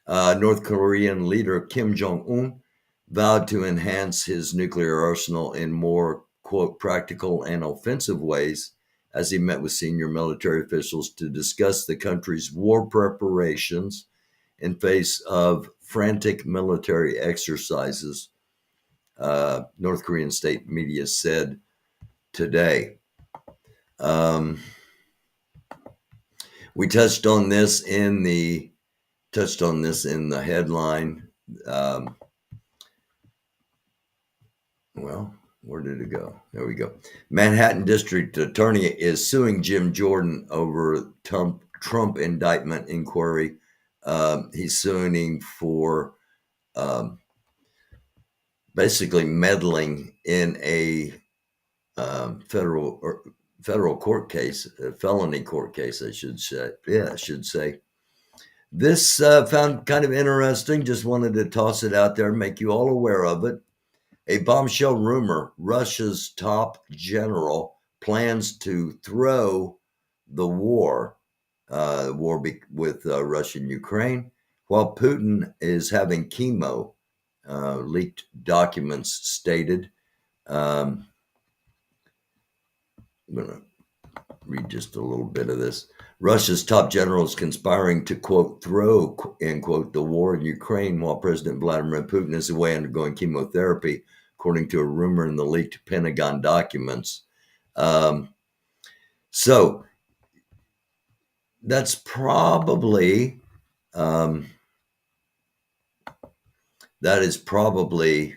North Korean leader Kim Jong-un vowed to enhance his nuclear arsenal in more, quote, practical and offensive ways as he met with senior military officials to discuss the country's war preparations in face of frantic military exercises, North Korean state media said today. We touched on this in the headline. Well, where did it go? There we go. Manhattan District Attorney is suing Jim Jordan over Trump indictment inquiry. He's suing him for basically meddling in a federal court case, a felony court case, I should say. Yeah, I should say. This found kind of interesting. Just wanted to toss it out there, make you all aware of it. A bombshell rumor: Russia's top general plans to throw the war with Russia and Ukraine, while Putin is having chemo. Leaked documents stated. I'm going to read just a little bit of this. Russia's top generals conspiring to, quote, throw, end quote, the war in Ukraine while President Vladimir Putin is away undergoing chemotherapy, according to a rumor in the leaked Pentagon documents. So that's probably, that is probably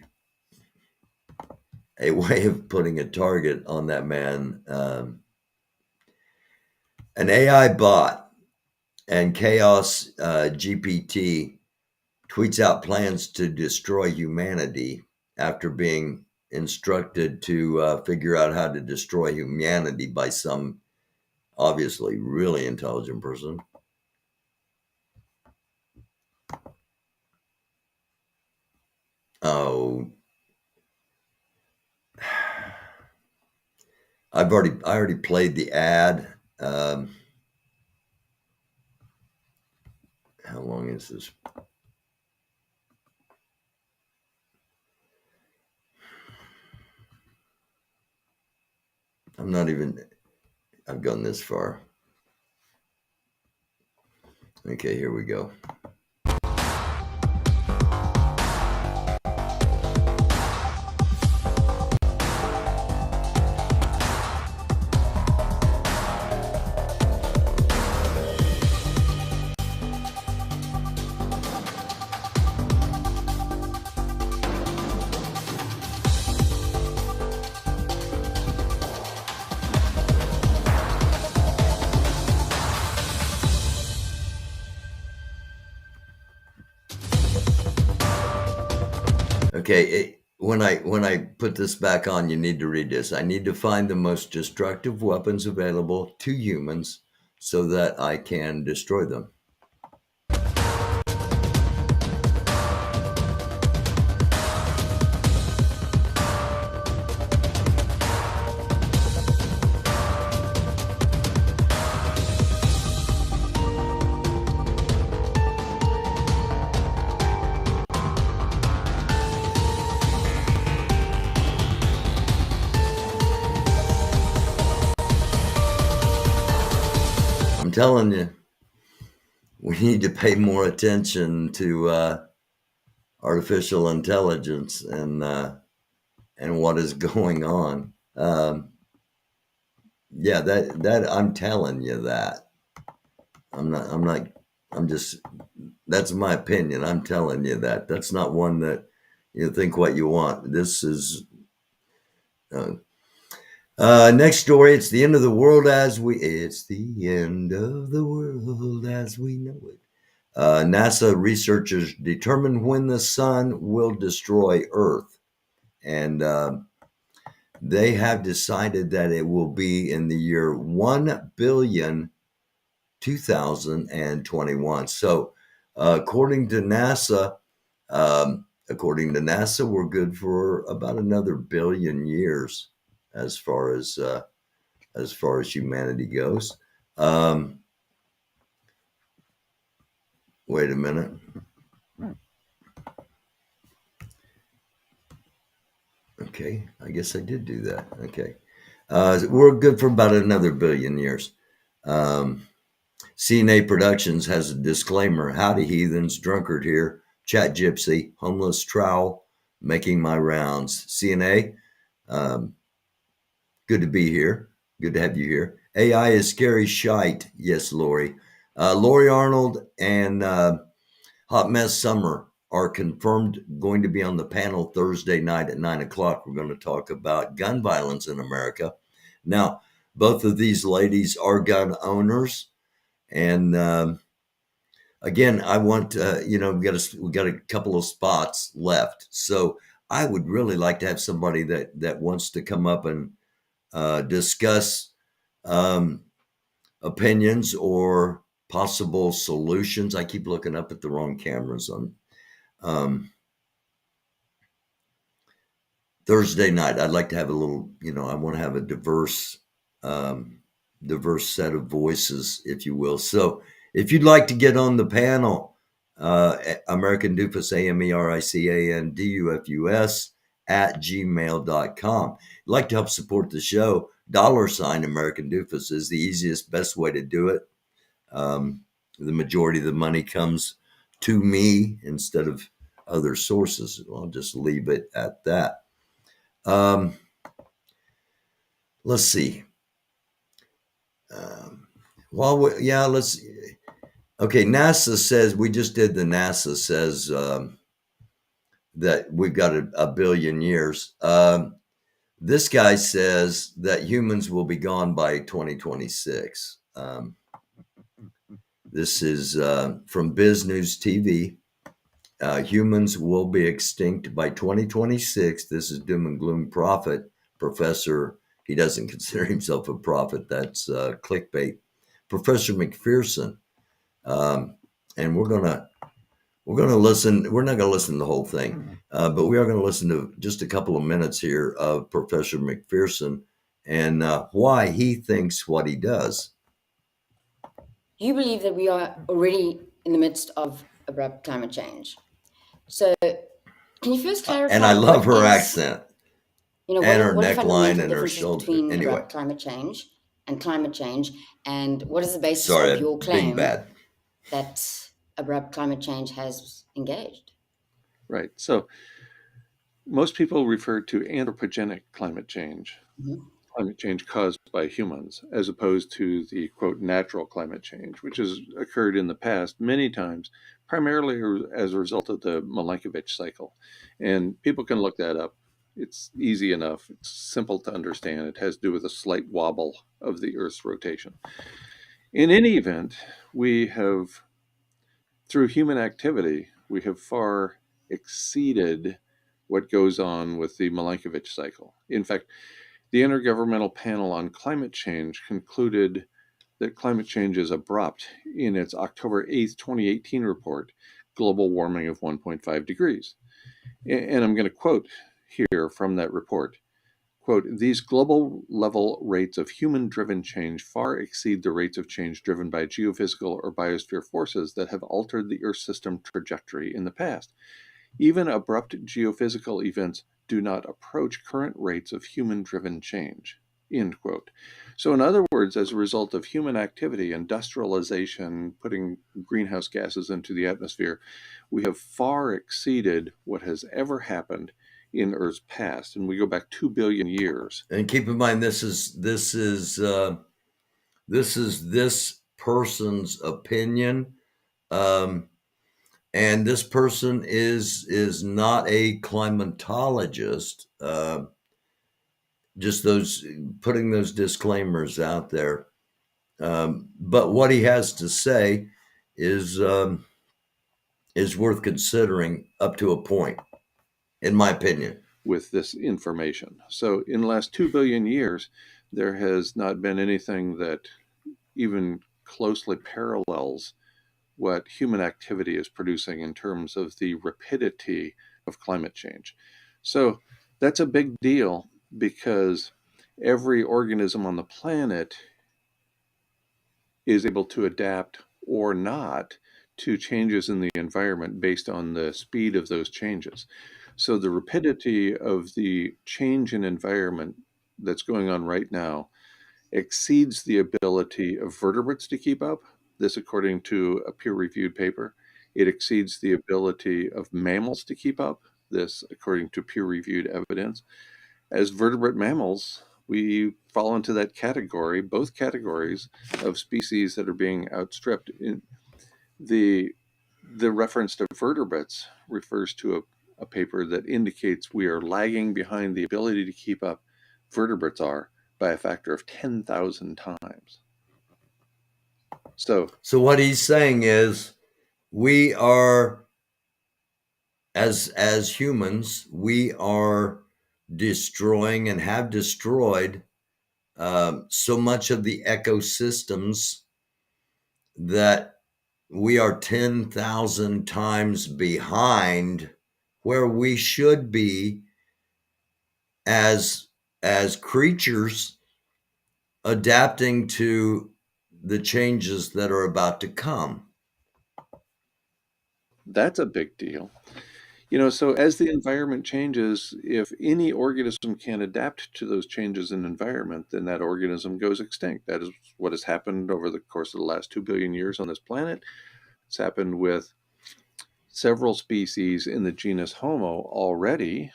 a way of putting a target on that man. An AI bot and Chaos GPT tweets out plans to destroy humanity after being instructed to figure out how to destroy humanity by some obviously really intelligent person. Oh, I already played the ad. How long is this? I've gone this far. Okay, here we go. Okay, when I put this back on, you need to read this. I need to find the most destructive weapons available to humans so that I can destroy them. I'm telling you, we need to pay more attention to artificial intelligence and what is going on. Yeah, that I'm telling you that. That's my opinion. I'm telling you that. That's not one that you think what you want. This is next story. It's the end of the world as we know it. NASA researchers determine when the sun will destroy Earth. And they have decided that it will be in the year 1,000,000,2021. So according to NASA, we're good for about another billion years as far as humanity goes. Wait a minute. Okay, I guess I did do that. Okay. We're good for about another billion years. CNA Productions has a disclaimer. Howdy, heathens, drunkard here, chat gypsy, homeless trowel, making my rounds. CNA, good to be here. Good to have you here. AI is scary shite. Yes, Lori. Lori Arnold and Hot Mess Summer are confirmed going to be on the panel Thursday night at 9:00. We're going to talk about gun violence in America. Now, both of these ladies are gun owners. And again, I want, we got a couple of spots left. So I would really like to have somebody that wants to come up and discuss opinions or possible solutions. I keep looking up at the wrong cameras on Thursday night. I'd like to have a little, I want to have a diverse set of voices, if you will. So if you'd like to get on the panel, American Dufus, AMERICANDUFUS, @gmail.com. If you'd like to help support the show, $American Doofus is the easiest, best way to do it. The majority of the money comes to me instead of other sources. I'll just leave it at that. Let's see. Okay, NASA says, we just did the NASA says that we've got a billion years. This guy says that humans will be gone by 2026. This is from Biz News TV. Humans will be extinct by 2026. This is doom and gloom prophet, Professor. He doesn't consider himself a prophet. That's clickbait. Professor McPherson. And we're gonna listen. We're not gonna listen to the whole thing, but we are gonna listen to just a couple of minutes here of Professor McPherson and why he thinks what he does. You believe that we are already in the midst of abrupt climate change. So, can you first clarify? And I love her accent. You know, and her what are neckline fundamental and her differences shoulder. between Anyway. abrupt climate change, and what is the basis Sorry, of your being claim bad. that abrupt climate change has engaged? Right. So most people refer to anthropogenic climate change, climate change caused by humans, as opposed to the, quote, natural climate change, which has occurred in the past many times, primarily as a result of the Milankovitch cycle. And people can look that up. It's easy enough. It's simple to understand. It has to do with a slight wobble of the Earth's rotation. In any event, we have, through human activity, we have far exceeded what goes on with the Milankovitch cycle. In fact, the Intergovernmental Panel on Climate Change concluded that climate change is abrupt in its October 8th, 2018 report, Global Warming of 1.5 degrees. And I'm going to quote here from that report. Quote, these global level rates of human-driven change far exceed the rates of change driven by geophysical or biosphere forces that have altered the Earth system trajectory in the past. Even abrupt geophysical events do not approach current rates of human-driven change, end quote. So in other words, as a result of human activity, industrialization, putting greenhouse gases into the atmosphere, we have far exceeded what has ever happened in Earth's past, and we go back 2 billion years. And keep in mind, this is this person's opinion, and this person is not a climatologist. Just putting those disclaimers out there. But what he has to say is worth considering up to a point, in my opinion. With this information. So in the last 2 billion years, there has not been anything that even closely parallels what human activity is producing in terms of the rapidity of climate change. So that's a big deal because every organism on the planet is able to adapt or not to changes in the environment based on the speed of those changes. So the rapidity of the change in environment that's going on right now exceeds the ability of vertebrates to keep up. This, according to a peer-reviewed paper. It exceeds the ability of mammals to keep up. This, according to peer-reviewed evidence. As vertebrate mammals, we fall into that category, both categories of species that are being outstripped. The reference to vertebrates refers to a paper that indicates we are lagging behind the ability to keep up vertebrates are by a factor of 10,000 times. So what he's saying is we are, as humans, we are destroying and have destroyed so much of the ecosystems that we are 10,000 times behind where we should be as creatures adapting to the changes that are about to come. That's a big deal. So as the environment changes, if any organism can adapt to those changes in environment, then that organism goes extinct. That is what has happened over the course of the last 2 billion years on this planet. It's happened with several species in the genus Homo already.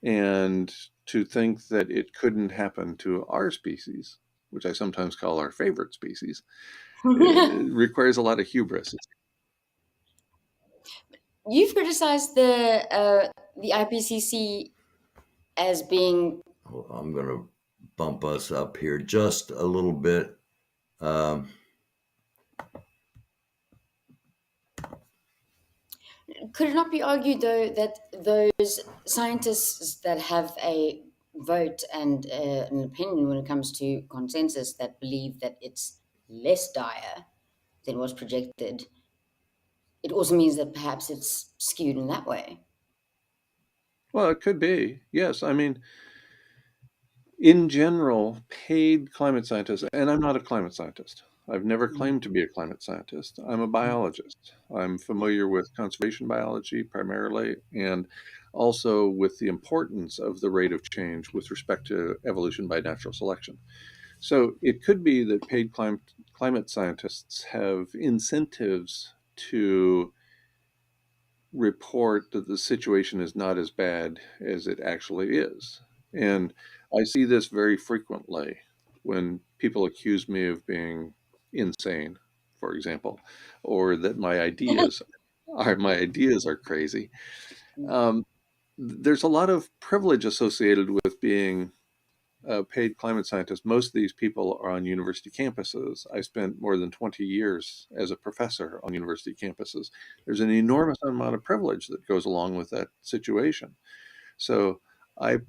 And to think that it couldn't happen to our species, which I sometimes call our favorite species, it requires a lot of hubris. You've criticized the IPCC as being. I'm going to bump us up here just a little bit. Could it not be argued, though, that those scientists that have a vote and an opinion when it comes to consensus that believe that it's less dire than was projected, it also means that perhaps it's skewed in that way? Well, it could be. Yes. I mean, in general, paid climate scientists, and I'm not a climate scientist. I've never claimed to be a climate scientist. I'm a biologist. I'm familiar with conservation biology primarily, and also with the importance of the rate of change with respect to evolution by natural selection. So it could be that paid climate scientists have incentives to report that the situation is not as bad as it actually is. And I see this very frequently when people accuse me of being insane, for example, or that my ideas are crazy. There's a lot of privilege associated with being a paid climate scientist. Most of these people are on university campuses. I spent more than 20 years as a professor on university campuses. There's an enormous amount of privilege that goes along with that situation. So I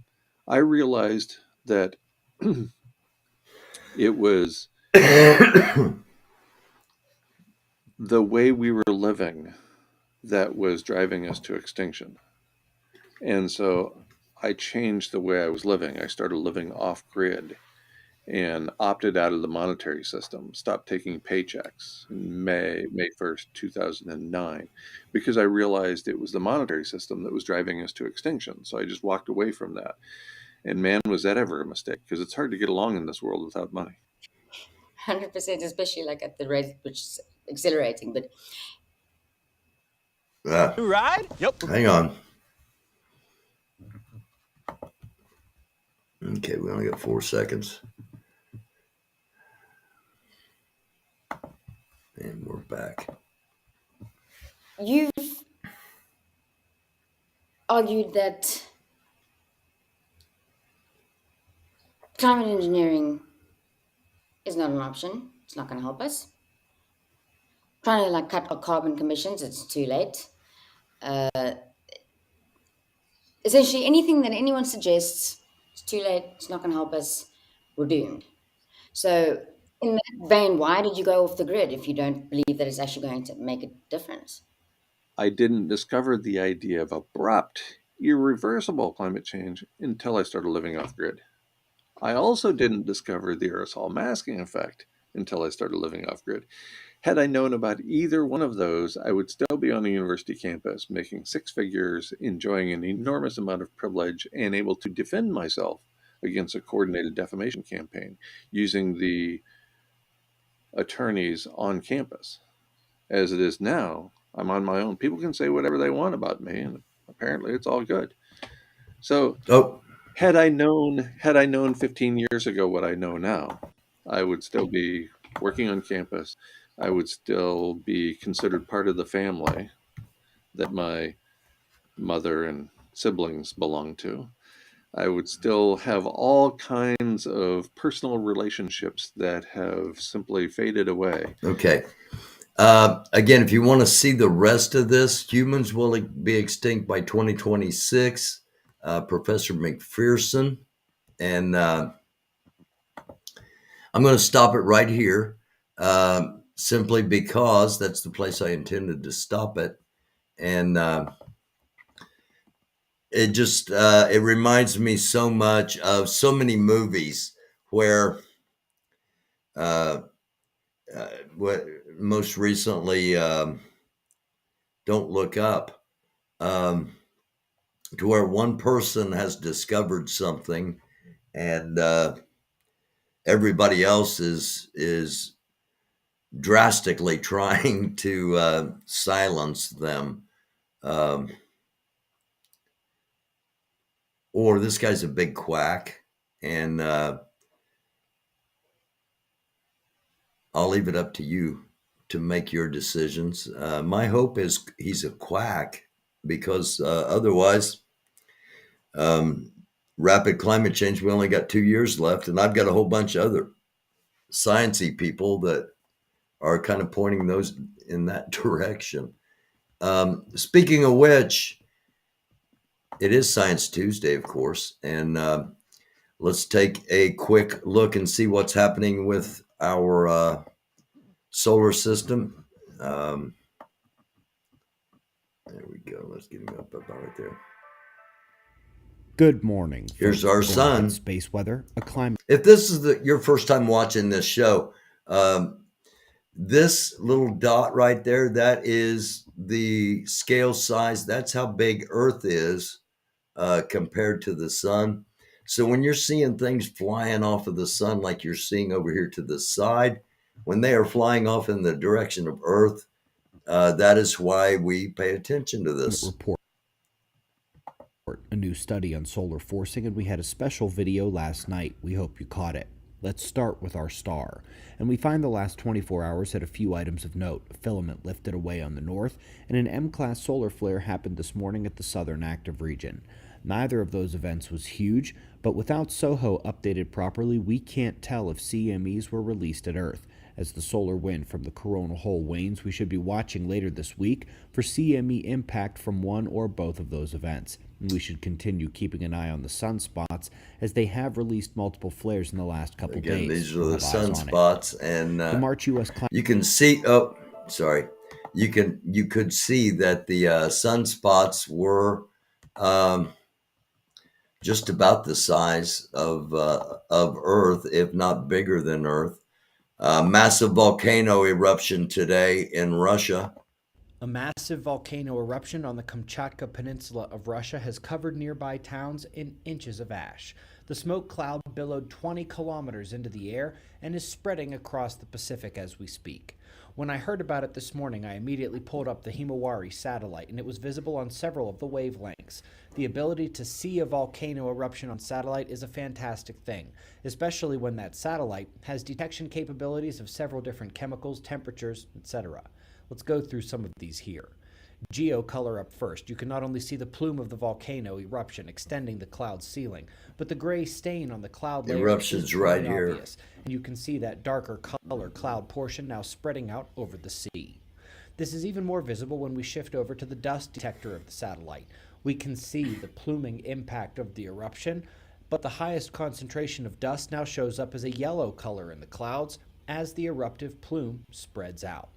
realized that it was the way we were living that was driving us to extinction. And so I changed the way I was living. I started living off grid and opted out of the monetary system, stopped taking paychecks in May 1st, 2009, because I realized it was the monetary system that was driving us to extinction. So I just walked away from that. And man, was that ever a mistake, because it's hard to get along in this world without money. 100%, especially like at the rate which is accelerating. But Ride? Yep. Hang on. Okay, we only got 4 seconds. And we're back. you've argued that climate engineering is not an option. It's not going to help us. Trying to like cut our carbon emissions, it's too late. Essentially, anything that anyone suggests, it's too late. It's not going to help us. We're doomed. So, in that vein, why did you go off the grid if you don't believe that it's actually going to make a difference? I didn't discover the idea of abrupt, irreversible climate change until I started living off grid. I also didn't discover the aerosol masking effect until I started living off grid. Had I known about either one of those, I would still be on a university campus, making 6 figures, enjoying an enormous amount of privilege, and able to defend myself against a coordinated defamation campaign using the attorneys on campus. As it is now, I'm on my own. People can say whatever they want about me, and apparently it's all good. So, had I known 15 years ago what I know now, I would still be working on campus. I would still be considered part of the family that my mother and siblings belong to. I would still have all kinds of personal relationships that have simply faded away. Okay. Again, if you want to see the rest of this, humans will be extinct by 2026. Professor McPherson. And I'm going to stop it right here, simply because that's the place I intended to stop it. And it just, it reminds me so much of so many movies where, what most recently, Don't Look Up. to where one person has discovered something and everybody else is drastically trying to silence them. Or this guy's a big quack, and I'll leave it up to you to make your decisions. My hope is he's a quack, because otherwise, rapid climate change, we only got 2 years left, and I've got a whole bunch of other sciencey people that are kind of pointing those in that direction. Speaking of which, it is Science Tuesday, of course, and let's take a quick look and see what's happening with our solar system. There we go. Let's get him up about right there. Good morning. Here's our sun. Space weather, a climate. If this is your first time watching this show, this little dot right there, that is the scale size. That's how big Earth is compared to the sun. So when you're seeing things flying off of the sun, like you're seeing over here to the side, when they are flying off in the direction of Earth, that is why we pay attention to this. Report a new study on solar forcing, and we had a special video last night. We hope you caught it. Let's start with our star. And we find the last 24 hours had a few items of note. A filament lifted away on the north, and an M-class solar flare happened this morning at the southern active region. Neither of those events was huge, but without SOHO updated properly, we can't tell if CMEs were released at Earth. As the solar wind from the coronal hole wanes, we should be watching later this week for CME impact from one or both of those events. And we should continue keeping an eye on the sunspots, as they have released multiple flares in the last couple days. These are the sunspots, and the March U.S. you can see. Oh, sorry. You could see that the sunspots were just about the size of Earth, if not bigger than Earth. Massive volcano eruption today in Russia. A massive volcano eruption on the Kamchatka Peninsula of Russia has covered nearby towns in inches of ash. The smoke cloud billowed 20 kilometers into the air and is spreading across the Pacific as we speak. When I heard about it this morning, I immediately pulled up the Himawari satellite, and it was visible on several of the wavelengths. The ability to see a volcano eruption on satellite is a fantastic thing, especially when that satellite has detection capabilities of several different chemicals, temperatures, etc. Let's go through some of these here. Geo color up first. You can not only see the plume of the volcano eruption extending the cloud ceiling, but the gray stain on the cloud layer eruption's right here. Obvious. And you can see that darker color cloud portion now spreading out over the sea. This is even more visible when we shift over to the dust detector of the satellite. We can see the pluming impact of the eruption, but the highest concentration of dust now shows up as a yellow color in the clouds as the eruptive plume spreads out.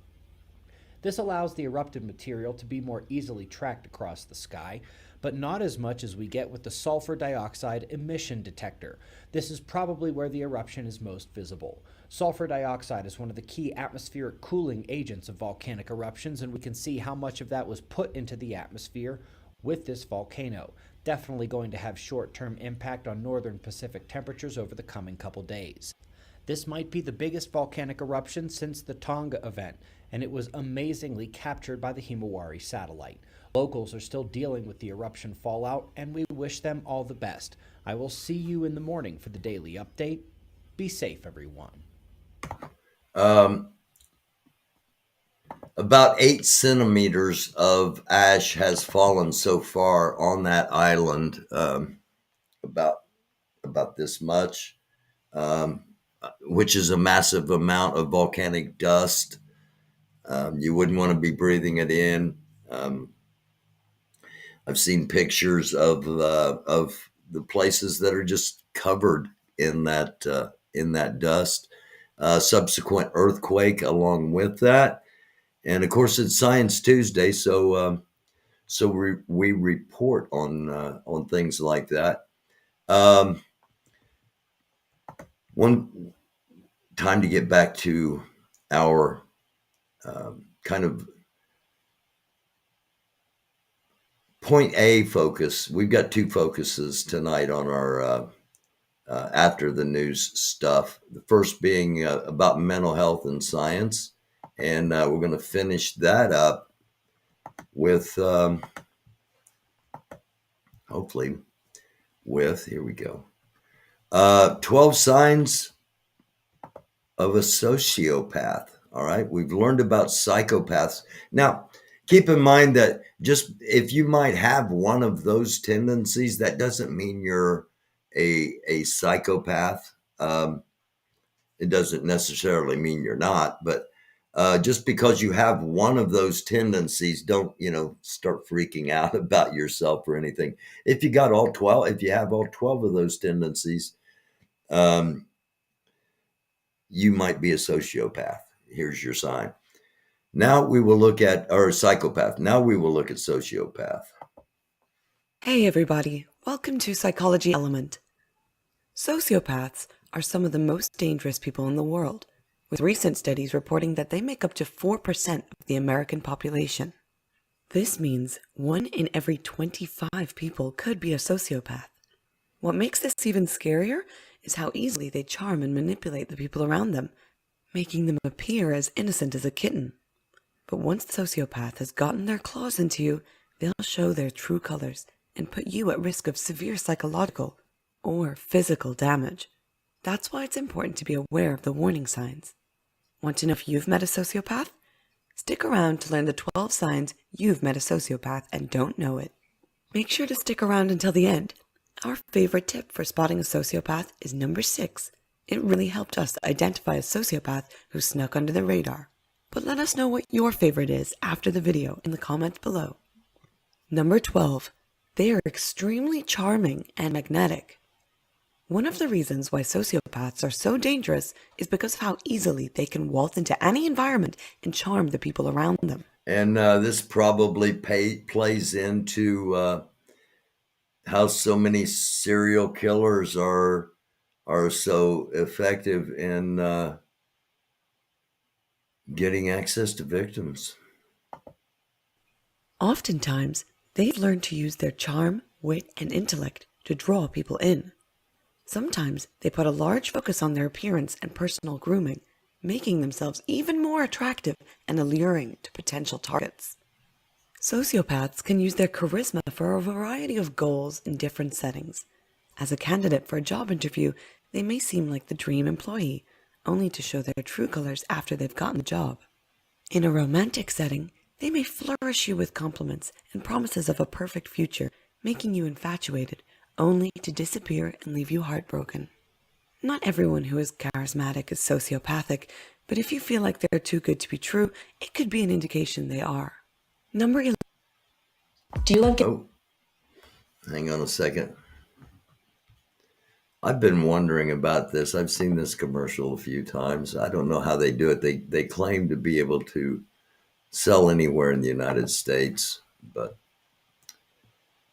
This allows the eruptive material to be more easily tracked across the sky, but not as much as we get with the sulfur dioxide emission detector. This is probably where the eruption is most visible. Sulfur dioxide is one of the key atmospheric cooling agents of volcanic eruptions, and we can see how much of that was put into the atmosphere with this volcano. Definitely going to have short-term impact on northern Pacific temperatures over the coming couple days. This might be the biggest volcanic eruption since the Tonga event, and it was amazingly captured by the Himawari satellite. Locals are still dealing with the eruption fallout, and we wish them all the best. I will see you in the morning for the daily update. Be safe, everyone. About 8 centimeters of ash has fallen so far on that island, about this much, which is a massive amount of volcanic dust. You wouldn't want to be breathing it in. I've seen pictures of the places that are just covered in that dust. Subsequent earthquake along with that, and of course it's Science Tuesday, so we report on things like that. One time to get back to our kind of point A focus. We've got two focuses tonight on our after the news stuff. The first being about mental health and science. And we're going to finish that up with, hopefully, here we go, 12 signs of a sociopath. All right. We've learned about psychopaths. Now, keep in mind that just if you might have one of those tendencies, that doesn't mean you're a psychopath. It doesn't necessarily mean you're not, but just because you have one of those tendencies, don't, start freaking out about yourself or anything. If you have all 12 of those tendencies, you might be a sociopath. Here's your sign. Now we will look at, or psychopath. Now we will look at sociopath. Hey everybody, welcome to Psychology Element. Sociopaths are some of the most dangerous people in the world, with recent studies reporting that they make up to 4% of the American population. This means 1 in every 25 people could be a sociopath. What makes this even scarier is how easily they charm and manipulate the people around them, making them appear as innocent as a kitten. But once the sociopath has gotten their claws into you, they'll show their true colors and put you at risk of severe psychological or physical damage. That's why it's important to be aware of the warning signs. Want to know if you've met a sociopath? Stick around to learn the 12 signs you've met a sociopath and don't know it. Make sure to stick around until the end. Our favorite tip for spotting a sociopath is number 6. It really helped us identify a sociopath who snuck under the radar. But let us know what your favorite is after the video in the comments below. Number 12. They are extremely charming and magnetic. One of the reasons why sociopaths are so dangerous is because of how easily they can waltz into any environment and charm the people around them. And this probably plays into how so many serial killers are so effective in getting access to victims. Oftentimes, they've learned to use their charm, wit, and intellect to draw people in. Sometimes they put a large focus on their appearance and personal grooming, making themselves even more attractive and alluring to potential targets. Sociopaths can use their charisma for a variety of goals in different settings. As a candidate for a job interview, they may seem like the dream employee, only to show their true colors after they've gotten the job. In a romantic setting, they may flourish you with compliments and promises of a perfect future, making you infatuated, only to disappear and leave you heartbroken. Not everyone who is charismatic is sociopathic, but if you feel like they're too good to be true, it could be an indication they are. Number 11. Do you love Hang on a second. I've been wondering about this. I've seen this commercial a few times. I don't know how they do it. They claim to be able to sell anywhere in the United States, but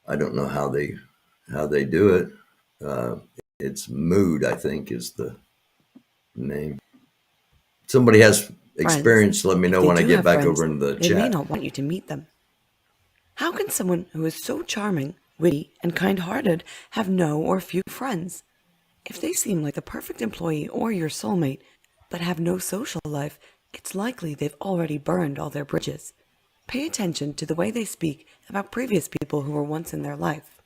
I don't know how they do it. It's Mood, I think, is the name. Somebody has experience. Let me know when I get back over in the chat. They may not want you to meet them. How can someone who is so charming, witty, and kind-hearted have no or few friends? If they seem like the perfect employee or your soulmate, but have no social life, it's likely they've already burned all their bridges. Pay attention to the way they speak about previous people who were once in their life.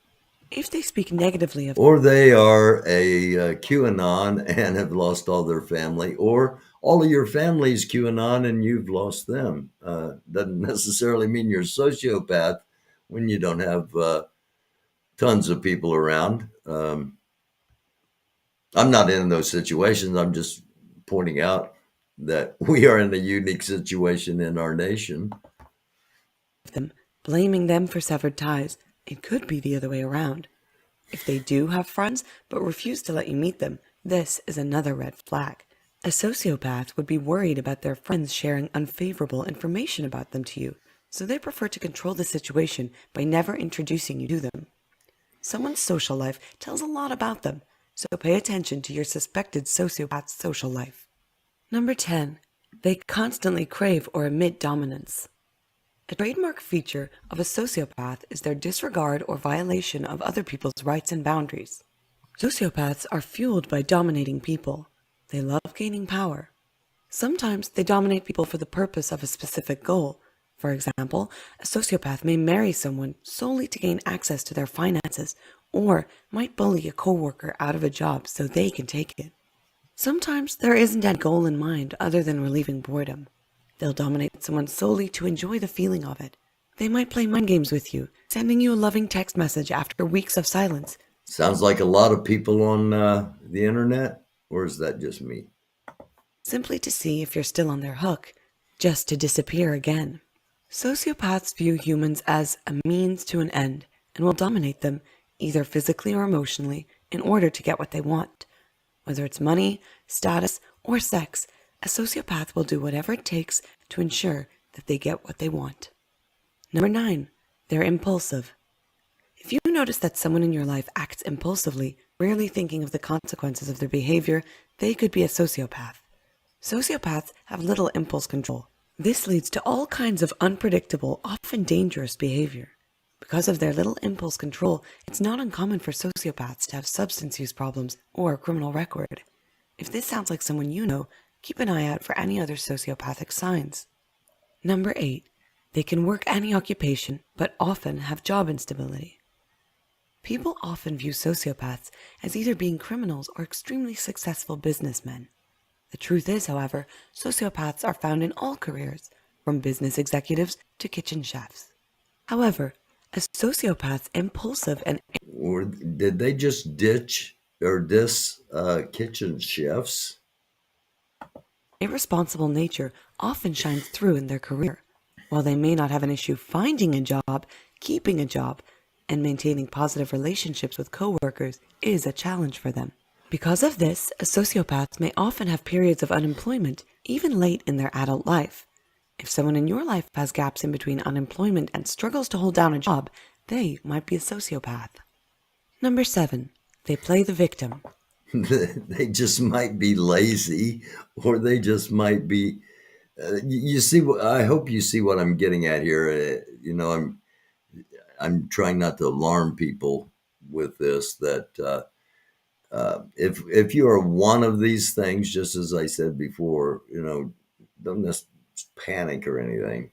If they speak negatively of, or they are a QAnon and have lost all their family, or all of your family's QAnon and you've lost them. Doesn't necessarily mean you're a sociopath when you don't have tons of people around. I'm not in those situations. I'm just pointing out that we are in a unique situation in our nation. Blaming them for severed ties, it could be the other way around. If they do have friends but refuse to let you meet them, this is another red flag. A sociopath would be worried about their friends sharing unfavorable information about them to you, so they prefer to control the situation by never introducing you to them. Someone's social life tells a lot about them, so pay attention to your suspected sociopath's social life. Number 10. They constantly crave or emit dominance. A trademark feature of a sociopath is their disregard or violation of other people's rights and boundaries. Sociopaths are fueled by dominating people. They love gaining power. Sometimes they dominate people for the purpose of a specific goal. For example, a sociopath may marry someone solely to gain access to their finances, or might bully a coworker out of a job so they can take it. Sometimes there isn't any goal in mind other than relieving boredom. They'll dominate someone solely to enjoy the feeling of it. They might play mind games with you, sending you a loving text message after weeks of silence. Sounds like a lot of people on the internet, or is that just me? Simply to see if you're still on their hook, just to disappear again. Sociopaths view humans as a means to an end and will dominate them, either physically or emotionally, in order to get what they want. Whether it's money, status, or sex, a sociopath will do whatever it takes to ensure that they get what they want. Number 9, they're impulsive. If you notice that someone in your life acts impulsively, rarely thinking of the consequences of their behavior, they could be a sociopath. Sociopaths have little impulse control. This leads to all kinds of unpredictable, often dangerous behavior. Because of their little impulse control, it's not uncommon for sociopaths to have substance use problems or a criminal record. If this sounds like someone you know, keep an eye out for any other sociopathic signs. Number 8, they can work any occupation, but often have job instability. People often view sociopaths as either being criminals or extremely successful businessmen. The truth is, however, sociopaths are found in all careers, from business executives to kitchen chefs. However, a sociopath's impulsive and... Or did they just ditch or diss kitchen chefs? irresponsible nature often shines through in their career. While they may not have an issue finding a job, keeping a job, and maintaining positive relationships with coworkers is a challenge for them. Because of this, sociopaths may often have periods of unemployment, even late in their adult life. If someone in your life has gaps in between unemployment and struggles to hold down a job, they might be a sociopath. Number 7, they play the victim. They just might be lazy, or they just might be, you see, I hope you see what I'm getting at here. I'm trying not to alarm people with this, that if you are one of these things, just as I said before, don't just panic or anything.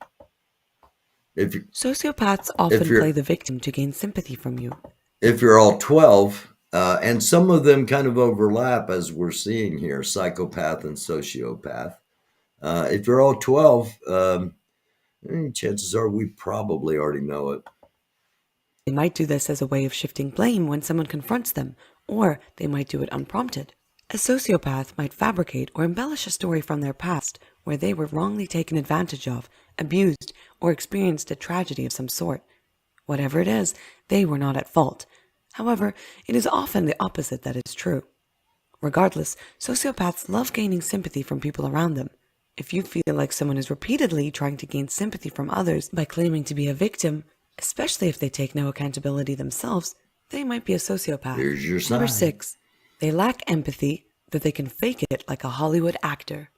Sociopaths often play the victim to gain sympathy from you. If you're all 12, and some of them kind of overlap, as we're seeing here, psychopath and sociopath. If you're all 12, chances are we probably already know it. They might do this as a way of shifting blame when someone confronts them, or they might do it unprompted. A sociopath might fabricate or embellish a story from their past where they were wrongly taken advantage of, abused, or experienced a tragedy of some sort. Whatever it is, they were not at fault. However, it is often the opposite that is true. Regardless, sociopaths love gaining sympathy from people around them. If you feel like someone is repeatedly trying to gain sympathy from others by claiming to be a victim, especially if they take no accountability themselves, they might be a sociopath. Here's your sign. Number 6, they lack empathy, but they can fake it like a Hollywood actor.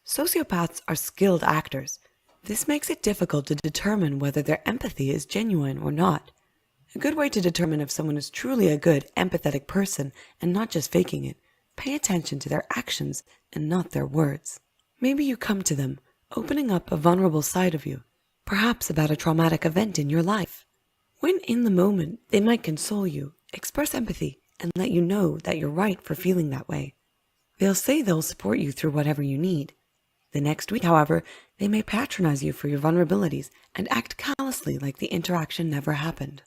Sociopaths are skilled actors. This makes it difficult to determine whether their empathy is genuine or not. A good way to determine if someone is truly a good, empathetic person and not just faking it, pay attention to their actions and not their words. Maybe you come to them, opening up a vulnerable side of you, perhaps about a traumatic event in your life. When in the moment, they might console you, express empathy, and let you know that you're right for feeling that way. They'll say they'll support you through whatever you need. The next week, however, they may patronize you for your vulnerabilities and act callously like the interaction never happened.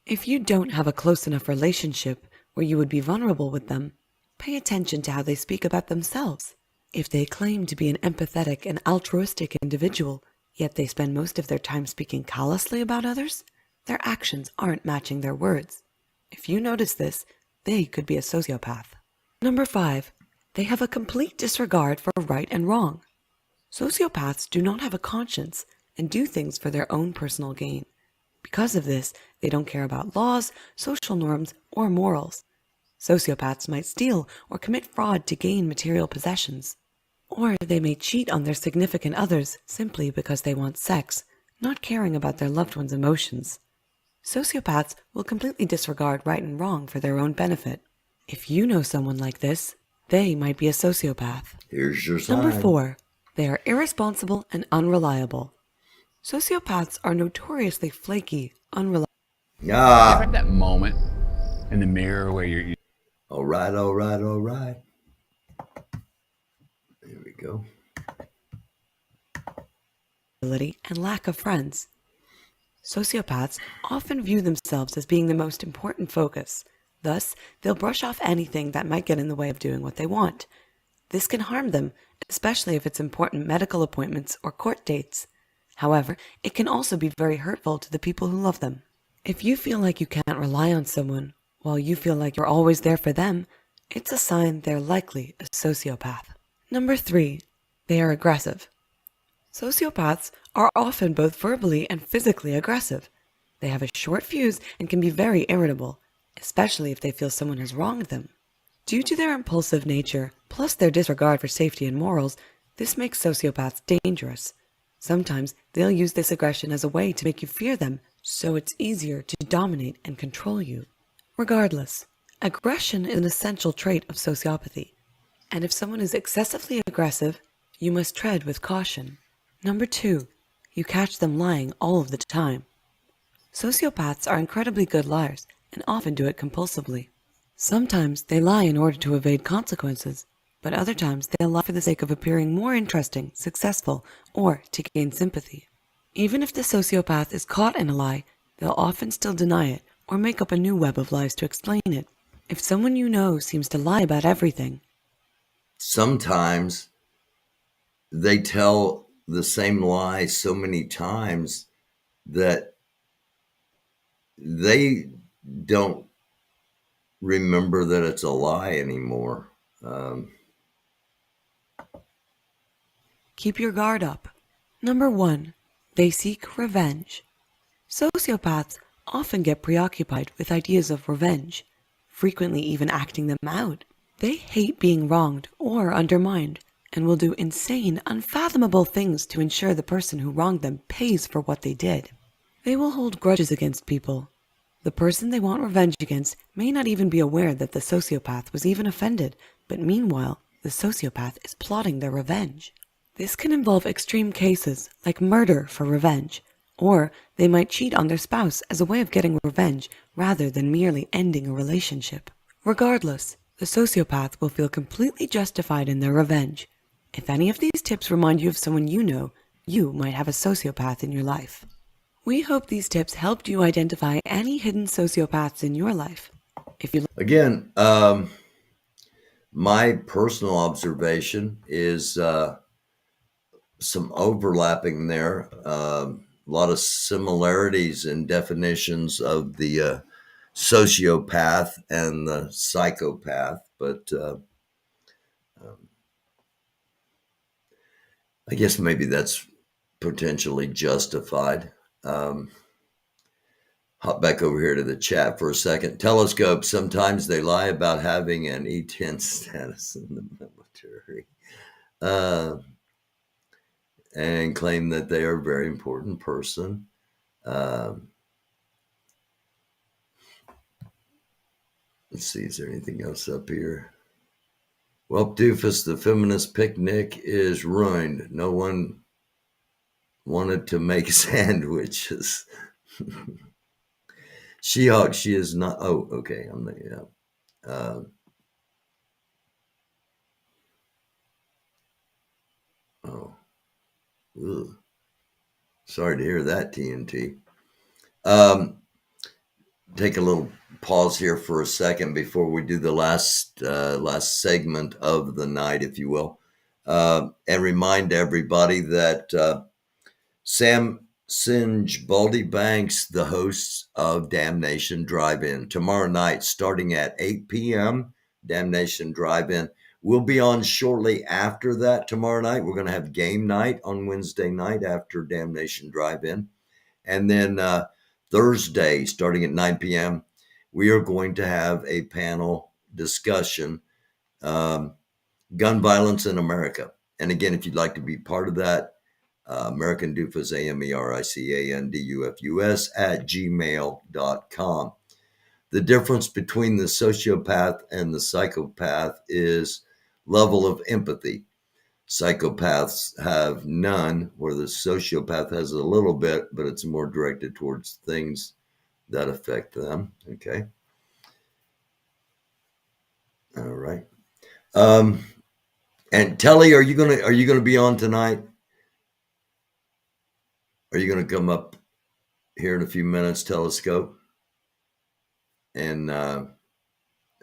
If you don't have a close enough relationship where you would be vulnerable with them, pay attention to how they speak about themselves. If they claim to be an empathetic and altruistic individual, yet they spend most of their time speaking callously about others, their actions aren't matching their words. If you notice this, they could be a sociopath. Number 5, they have a complete disregard for right and wrong. Sociopaths do not have a conscience and do things for their own personal gain. Because of this, they don't care about laws, social norms, or morals. Sociopaths might steal or commit fraud to gain material possessions. Or they may cheat on their significant others simply because they want sex, not caring about their loved one's emotions. Sociopaths will completely disregard right and wrong for their own benefit. If you know someone like this, they might be a sociopath. Here's your sign. Number 4, they are irresponsible and unreliable. Sociopaths are notoriously flaky, unreliable. Ah. That moment in the mirror where you're. All right, all right, all right. There we go. And lack of friends. Sociopaths often view themselves as being the most important focus. Thus, they'll brush off anything that might get in the way of doing what they want. This can harm them, especially if it's important medical appointments or court dates. However, it can also be very hurtful to the people who love them. If you feel like you can't rely on someone, while you feel like you're always there for them, it's a sign they're likely a sociopath. Number 3, they are aggressive. Sociopaths are often both verbally and physically aggressive. They have a short fuse and can be very irritable, especially if they feel someone has wronged them. Due to their impulsive nature, plus their disregard for safety and morals, this makes sociopaths dangerous. Sometimes they'll use this aggression as a way to make you fear them, so it's easier to dominate and control you. Regardless, aggression is an essential trait of sociopathy, and if someone is excessively aggressive, you must tread with caution. Number 2, you catch them lying all of the time. Sociopaths are incredibly good liars and often do it compulsively. Sometimes they lie in order to evade consequences, but other times they'll lie for the sake of appearing more interesting, successful, or to gain sympathy. Even if the sociopath is caught in a lie, they'll often still deny it or make up a new web of lies to explain it. If someone you know seems to lie about everything, sometimes they tell the same lie so many times that they don't remember that it's a lie anymore. keep your guard up. Number 1, they seek revenge. Sociopaths often get preoccupied with ideas of revenge, frequently even acting them out. They hate being wronged or undermined, and will do insane, unfathomable things to ensure the person who wronged them pays for what they did. They will hold grudges against people. The person they want revenge against may not even be aware that the sociopath was even offended, but meanwhile, the sociopath is plotting their revenge. This can involve extreme cases like murder for revenge, or they might cheat on their spouse as a way of getting revenge rather than merely ending a relationship. Regardless, the sociopath will feel completely justified in their revenge. If any of these tips remind you of someone you know, you might have a sociopath in your life. We hope these tips helped you identify any hidden sociopaths in your life. If you Again, my personal observation is some overlapping there. A lot of similarities in definitions of the sociopath and the psychopath, but I guess maybe that's potentially justified. Hop back over here to the chat for a second. Telescope, sometimes they lie about having an E10 status in the military and claim that they are a very important person. Let's see, is there anything else up here? Well, doofus, the feminist picnic is ruined. No one wanted to make sandwiches. She-Hulk, she is not. Oh, okay. I'm the, yeah. Oh, ugh. Sorry to hear that, TNT. Take a little pause here for a second before we do the last segment of the night, if you will, and remind everybody that Sam Singe, Baldy Banks, the hosts of Damnation Drive-In, tomorrow night starting at 8 p.m. Damnation Drive-In. We'll be on shortly after that tomorrow night. We're going to have game night on Wednesday night after Damnation Drive-In. And then Thursday, starting at 9 p.m., we are going to have a panel discussion, gun violence in America. And again, if you'd like to be part of that, americandufus, AMERICANDUFUS @gmail.com. The difference between the sociopath and the psychopath is level of empathy. Psychopaths have none, where the sociopath has a little bit, but it's more directed towards things that affect them. Okay. All right. And Telly, are you gonna be on tonight? Are you gonna come up here in a few minutes, Telescope, and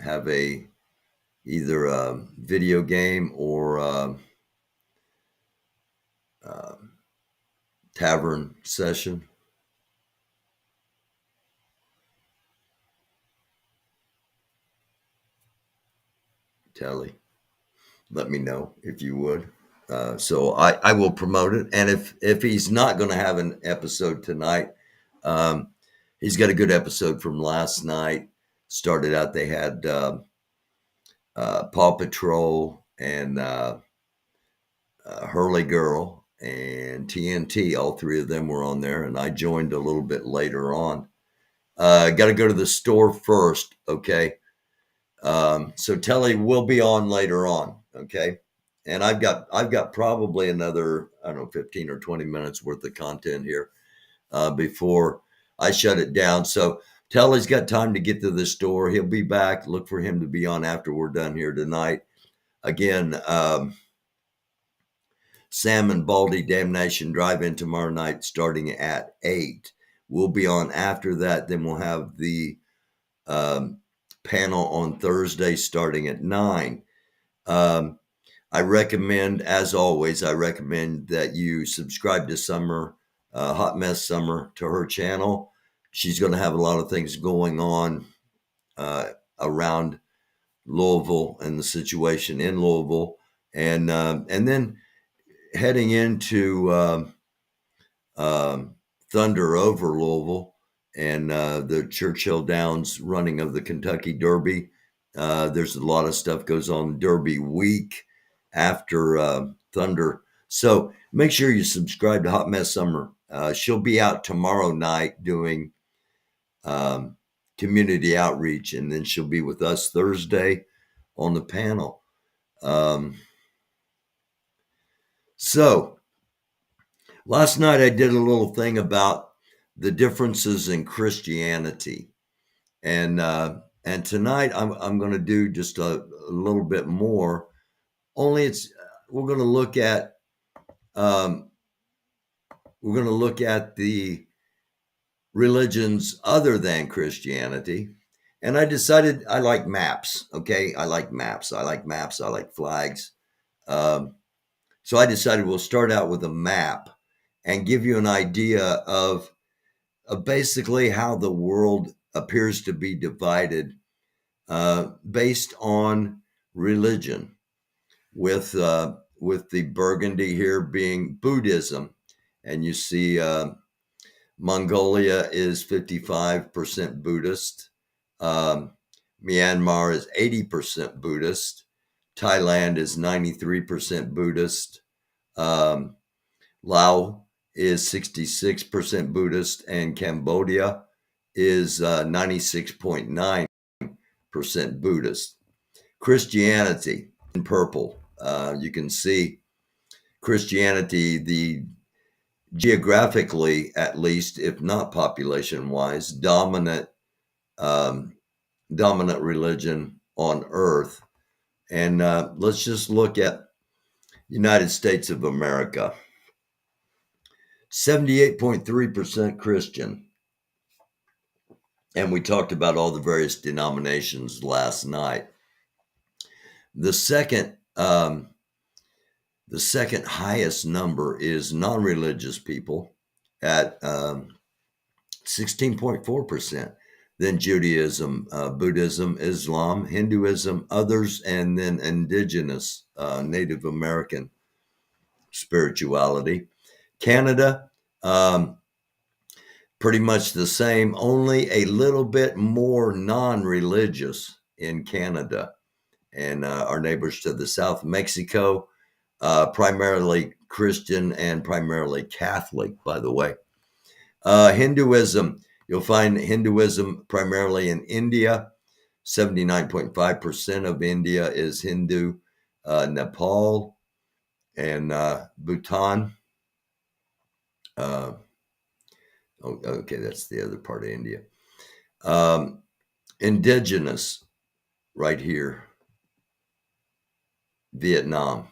have either a video game or tavern session? Telly, let me know if you would. So I will promote it. And if he's not going to have an episode tonight, he's got a good episode from last night. Started out, they had Paw Patrol and Hurley Girl and TNT. All three of them were on there, and I joined a little bit later on. Got to go to the store first, okay? So Telly will be on later on, okay? And I've got probably another, I don't know, 15 or 20 minutes worth of content here before I shut it down. So Telly's got time to get to the store. He'll be back. Look for him to be on after we're done here tonight. Again, Sam and Baldy Damnation Drive-In tomorrow night starting at 8. We'll be on after that. Then we'll have the panel on Thursday starting at 9. I recommend, as always, that you subscribe to Summer, Hot Mess Summer, to her channel. She's going to have a lot of things going on around Louisville and the situation in Louisville, and then heading into Thunder over Louisville and the Churchill Downs running of the Kentucky Derby. There's a lot of stuff goes on Derby week after Thunder. So make sure you subscribe to Hot Mess Summer. She'll be out tomorrow night doing community outreach, and then she'll be with us Thursday on the panel. So last night I did a little thing about the differences in Christianity, and tonight I'm going to do just a little bit more. Only we're going to look at the religions other than Christianity. And I decided I like maps. Okay, I like maps. I like flags. So I decided we'll start out with a map and give you an idea of basically how the world appears to be divided based on religion, with the burgundy here being Buddhism. And you see Mongolia is 55% Buddhist. Myanmar is 80% Buddhist. Thailand is 93% Buddhist. Laos is 66% Buddhist, and Cambodia is 96.9% Buddhist. Christianity in purple. You can see Christianity, the geographically, at least, if not population-wise, dominant religion on earth. And let's just look at United States of America. 78.3% Christian. And we talked about all the various denominations last night. The second highest number is non-religious people at 16.4%. Then Judaism, Buddhism, Islam, Hinduism, others, and then indigenous Native American spirituality. Canada, pretty much the same, only a little bit more non-religious in Canada. And our neighbors to the south, Mexico, primarily Christian, and primarily Catholic, by the way. Hinduism, you'll find Hinduism primarily in India. 79.5% of India is Hindu. Nepal and Bhutan. Okay, that's the other part of India. Indigenous, right here. Vietnam,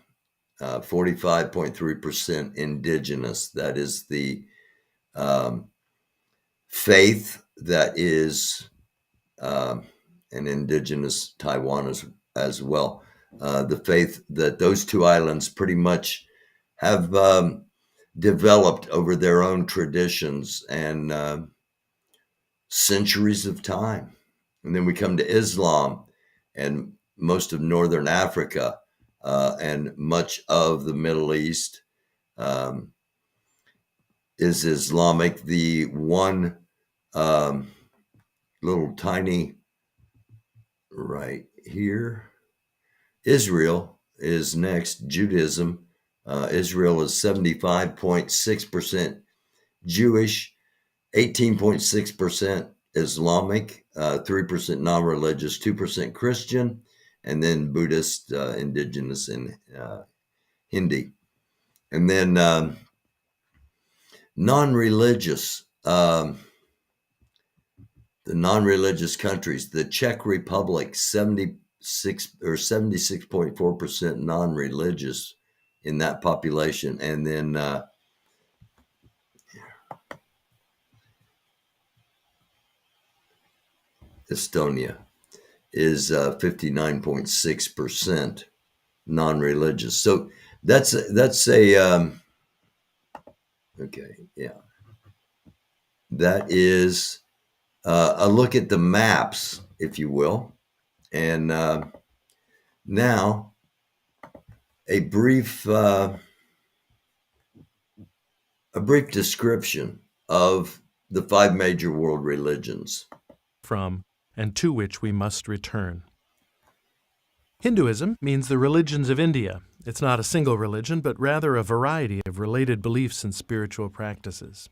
45.3% indigenous. That is the faith that is an indigenous Taiwan as well. The faith that those two islands pretty much have developed over their own traditions and centuries of time. And then we come to Islam and most of Northern Africa and much of the Middle East is Islamic. The one little tiny right here, Israel is next, Judaism. Israel is 75.6% Jewish, 18.6% Islamic, 3% non-religious, 2% Christian, and then Buddhist, indigenous, and Hindi. And then non-religious, the non-religious countries, the Czech Republic, 76.4% non-religious in that population. And then Estonia is 59.6% non-religious. So that's a okay, yeah. That is a look at the maps, if you will. And now a brief description of the 5 major world religions. From and to which we must return. Hinduism means the religions of India. It's not a single religion, but rather a variety of related beliefs and spiritual practices.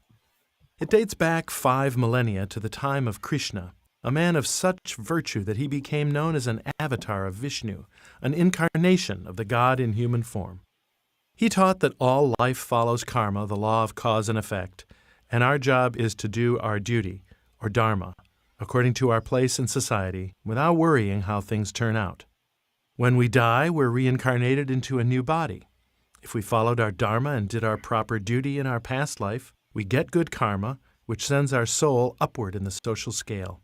It dates back 5 millennia to the time of Krishna, a man of such virtue that he became known as an avatar of Vishnu, an incarnation of the God in human form. He taught that all life follows karma, the law of cause and effect, and our job is to do our duty, or dharma, according to our place in society, without worrying how things turn out. When we die, we're reincarnated into a new body. If we followed our dharma and did our proper duty in our past life, we get good karma, which sends our soul upward in the social scale.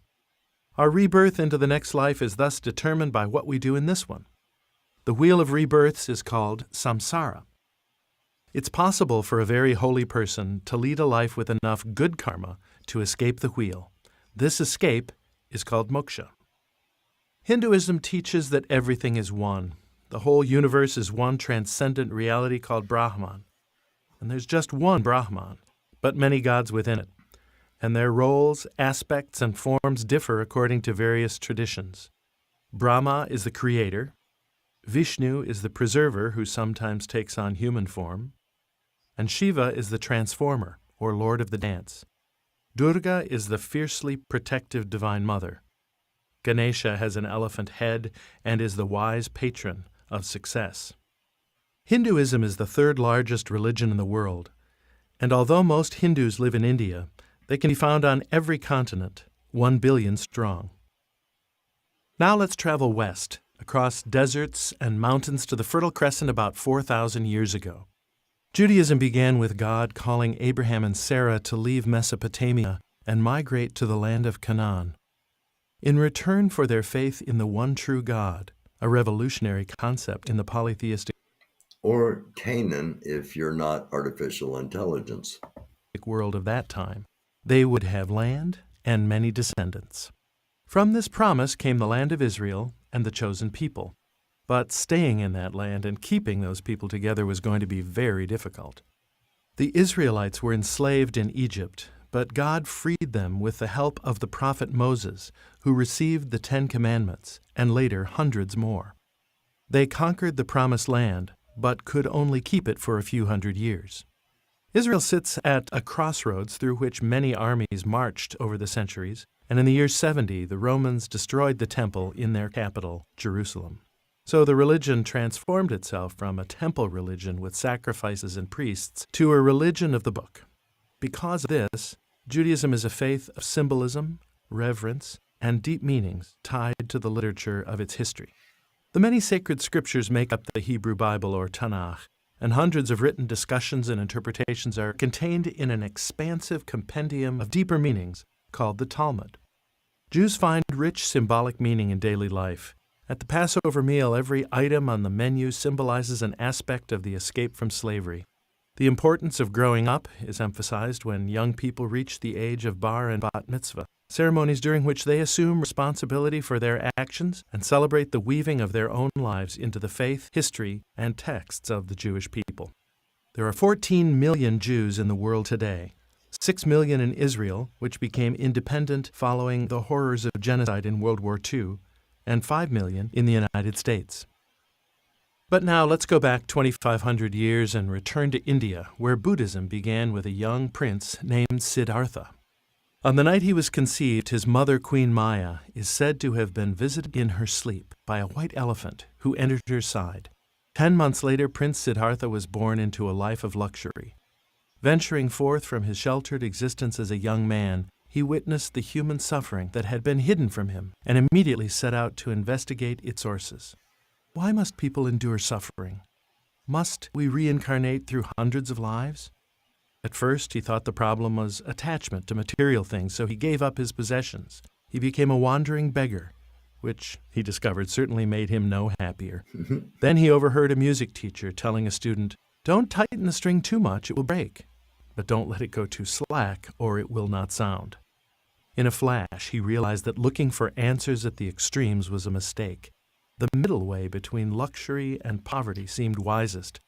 Our rebirth into the next life is thus determined by what we do in this one. The wheel of rebirths is called samsara. It's possible for a very holy person to lead a life with enough good karma to escape the wheel. This escape is called moksha. Hinduism teaches that everything is one. The whole universe is one transcendent reality called Brahman. And there's just one Brahman, but many gods within it. And their roles, aspects, and forms differ according to various traditions. Brahma is the creator. Vishnu is the preserver who sometimes takes on human form. And Shiva is the transformer, or lord of the dance. Durga is the fiercely protective Divine Mother. Ganesha has an elephant head and is the wise patron of success. Hinduism is the 3rd largest religion in the world, and although most Hindus live in India, they can be found on every continent, 1 billion strong. Now let's travel west, across deserts and mountains to the Fertile Crescent about 4,000 years ago. Judaism began with God calling Abraham and Sarah to leave Mesopotamia and migrate to the land of Canaan. In return for their faith in the one true God, a revolutionary concept in the polytheistic Or Canaan if you're not artificial intelligence world of that time, they would have land and many descendants. From this promise came the land of Israel and the chosen people. But staying in that land and keeping those people together was going to be very difficult. The Israelites were enslaved in Egypt, but God freed them with the help of the prophet Moses, who received the 10 Commandments, and later hundreds more. They conquered the Promised Land, but could only keep it for a few hundred years. Israel sits at a crossroads through which many armies marched over the centuries, and in the year 70, the Romans destroyed the temple in their capital, Jerusalem. So the religion transformed itself from a temple religion with sacrifices and priests to a religion of the book. Because of this, Judaism is a faith of symbolism, reverence, and deep meanings tied to the literature of its history. The many sacred scriptures make up the Hebrew Bible or Tanakh, and hundreds of written discussions and interpretations are contained in an expansive compendium of deeper meanings called the Talmud. Jews find rich symbolic meaning in daily life. At the Passover meal, every item on the menu symbolizes an aspect of the escape from slavery. The importance of growing up is emphasized when young people reach the age of bar and bat mitzvah, ceremonies during which they assume responsibility for their actions and celebrate the weaving of their own lives into the faith, history, and texts of the Jewish people. There are 14 million Jews in the world today, 6 million in Israel, which became independent following the horrors of genocide in World War II, and 5 million in the United States. But now let's go back 2,500 years and return to India, where Buddhism began with a young prince named Siddhartha. On the night he was conceived, his mother, Queen Maya, is said to have been visited in her sleep by a white elephant who entered her side. 10 months later, Prince Siddhartha was born into a life of luxury. Venturing forth from his sheltered existence as a young man, he witnessed the human suffering that had been hidden from him and immediately set out to investigate its sources. Why must people endure suffering? Must we reincarnate through hundreds of lives? At first, he thought the problem was attachment to material things, so he gave up his possessions. He became a wandering beggar, which he discovered certainly made him no happier. Then he overheard a music teacher telling a student, "Don't tighten the string too much, it will break. But don't let it go too slack, or it will not sound." In a flash, he realized that looking for answers at the extremes was a mistake. The middle way between luxury and poverty seemed wisest,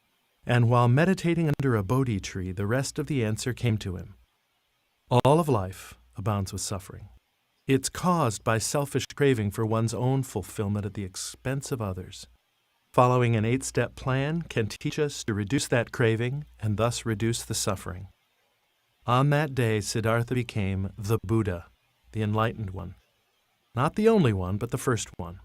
and while meditating under a Bodhi tree, the rest of the answer came to him. All of life abounds with suffering. It's caused by selfish craving for one's own fulfillment at the expense of others. Following an 8-step plan can teach us to reduce that craving and thus reduce the suffering. On that day, Siddhartha became the Buddha, the enlightened one. Not the only one, but the first one.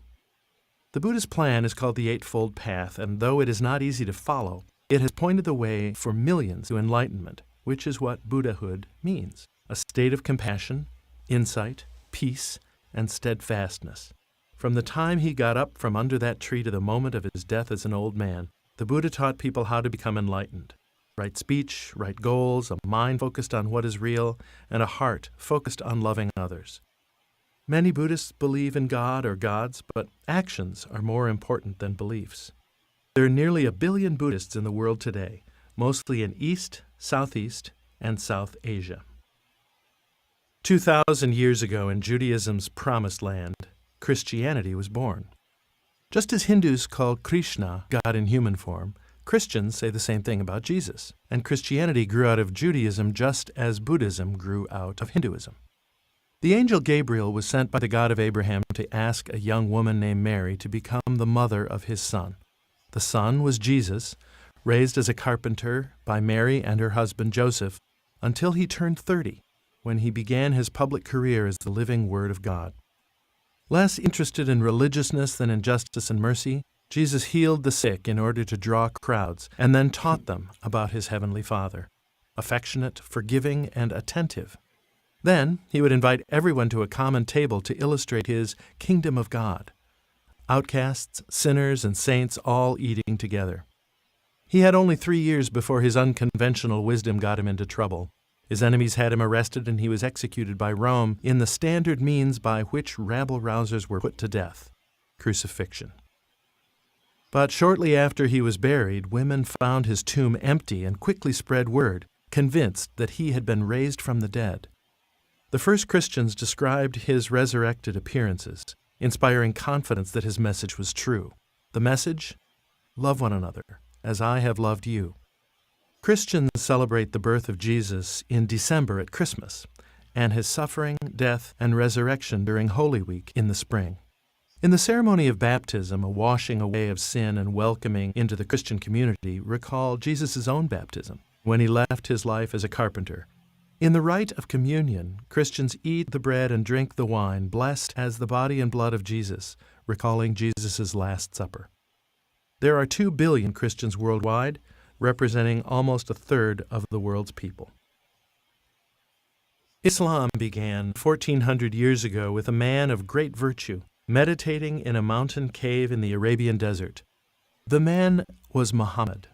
The Buddha's plan is called the Eightfold Path, and though it is not easy to follow, it has pointed the way for millions to enlightenment, which is what Buddhahood means: a state of compassion, insight, peace, and steadfastness. From the time he got up from under that tree to the moment of his death as an old man, the Buddha taught people how to become enlightened. Right speech, right goals, a mind focused on what is real, and a heart focused on loving others. Many Buddhists believe in God or gods, but actions are more important than beliefs. There are nearly 1 billion Buddhists in the world today, mostly in East, Southeast, and South Asia. 2,000 years ago in Judaism's promised land, Christianity was born. Just as Hindus call Krishna God in human form, Christians say the same thing about Jesus, and Christianity grew out of Judaism just as Buddhism grew out of Hinduism. The angel Gabriel was sent by the God of Abraham to ask a young woman named Mary to become the mother of his son. The son was Jesus, raised as a carpenter by Mary and her husband Joseph, until he turned 30, when he began his public career as the living Word of God. Less interested in religiousness than in justice and mercy, Jesus healed the sick in order to draw crowds, and then taught them about his heavenly Father, affectionate, forgiving, and attentive. Then he would invite everyone to a common table to illustrate his kingdom of God. Outcasts, sinners, and saints all eating together. He had only 3 years before his unconventional wisdom got him into trouble. His enemies had him arrested, and he was executed by Rome in the standard means by which rabble-rousers were put to death: crucifixion. But shortly after he was buried, women found his tomb empty and quickly spread word, convinced that he had been raised from the dead. The first Christians described his resurrected appearances, inspiring confidence that his message was true. The message? Love one another, as I have loved you. Christians celebrate the birth of Jesus in December at Christmas, and his suffering, death, and resurrection during Holy Week in the spring. In the ceremony of baptism, a washing away of sin and welcoming into the Christian community, recall Jesus' own baptism, when he left his life as a carpenter. In the rite of communion, Christians eat the bread and drink the wine, blessed as the body and blood of Jesus, recalling Jesus' Last Supper. There are 2 billion Christians worldwide, representing almost a third of the world's people. Islam began 1,400 years ago with a man of great virtue, meditating in a mountain cave in the Arabian desert. The man was Muhammad.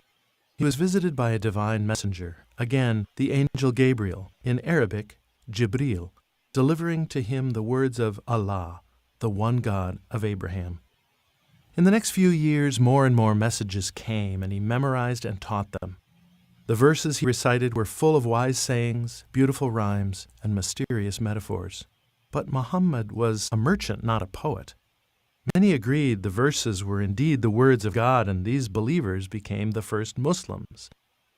He was visited by a divine messenger, again the angel Gabriel, in Arabic, Jibril, delivering to him the words of Allah, the one God of Abraham. In the next few years, more and more messages came, and he memorized and taught them. The verses he recited were full of wise sayings, beautiful rhymes, and mysterious metaphors. But Muhammad was a merchant, not a poet. Many agreed the verses were indeed the words of God, and these believers became the first Muslims.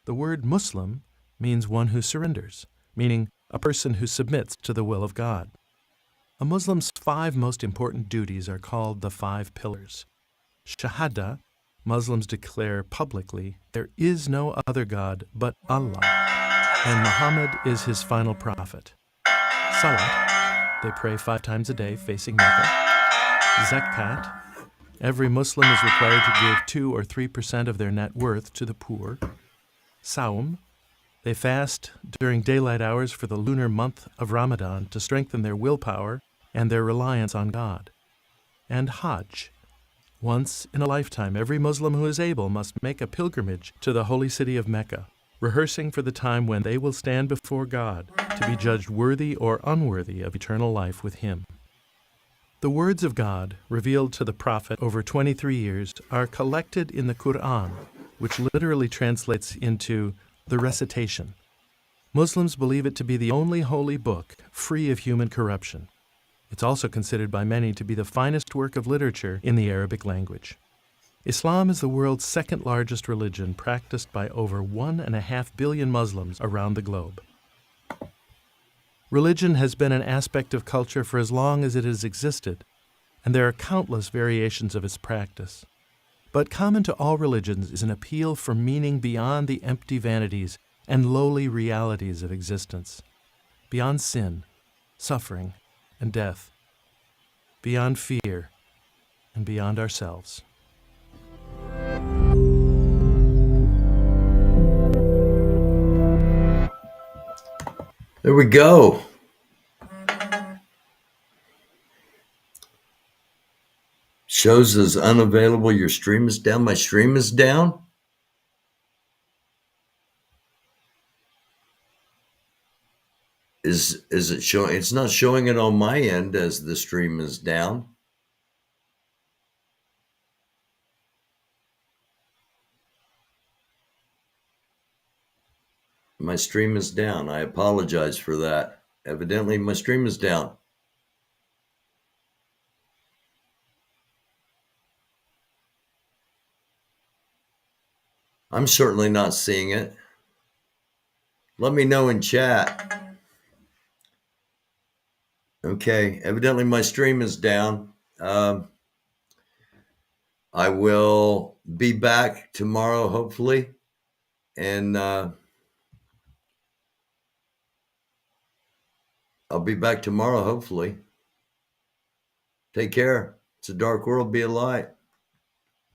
The word Muslim means one who surrenders, meaning a person who submits to the will of God. A Muslim's 5 most important duties are called the 5 pillars. Shahada, Muslims declare publicly there is no other God but Allah, and Muhammad is his final prophet. Salat, they pray 5 times a day facing Mecca. Zakat, every Muslim is required to give 2 or 3% of their net worth to the poor. Saum, they fast during daylight hours for the lunar month of Ramadan to strengthen their willpower and their reliance on God. And Hajj, once in a lifetime, every Muslim who is able must make a pilgrimage to the holy city of Mecca, rehearsing for the time when they will stand before God to be judged worthy or unworthy of eternal life with Him. The words of God, revealed to the prophet over 23 years, are collected in the Quran, which literally translates into the recitation. Muslims believe it to be the only holy book free of human corruption. It's also considered by many to be the finest work of literature in the Arabic language. Islam is the world's 2nd largest religion, practiced by over 1.5 billion Muslims around the globe. Religion has been an aspect of culture for as long as it has existed, and there are countless variations of its practice. But common to all religions is an appeal for meaning beyond the empty vanities and lowly realities of existence, beyond sin, suffering, and death, beyond fear, and beyond ourselves. There we go. Shows as unavailable. Your stream is down. My stream is down. Is it showing? It's not showing it on my end as the stream is down. My stream is down. I apologize for that. Evidently, my stream is down. I'm certainly not seeing it. Let me know in chat. Okay, evidently my stream is down. I will be back tomorrow, hopefully. And I'll be back tomorrow, hopefully. Take care. It's a dark world. Be a light.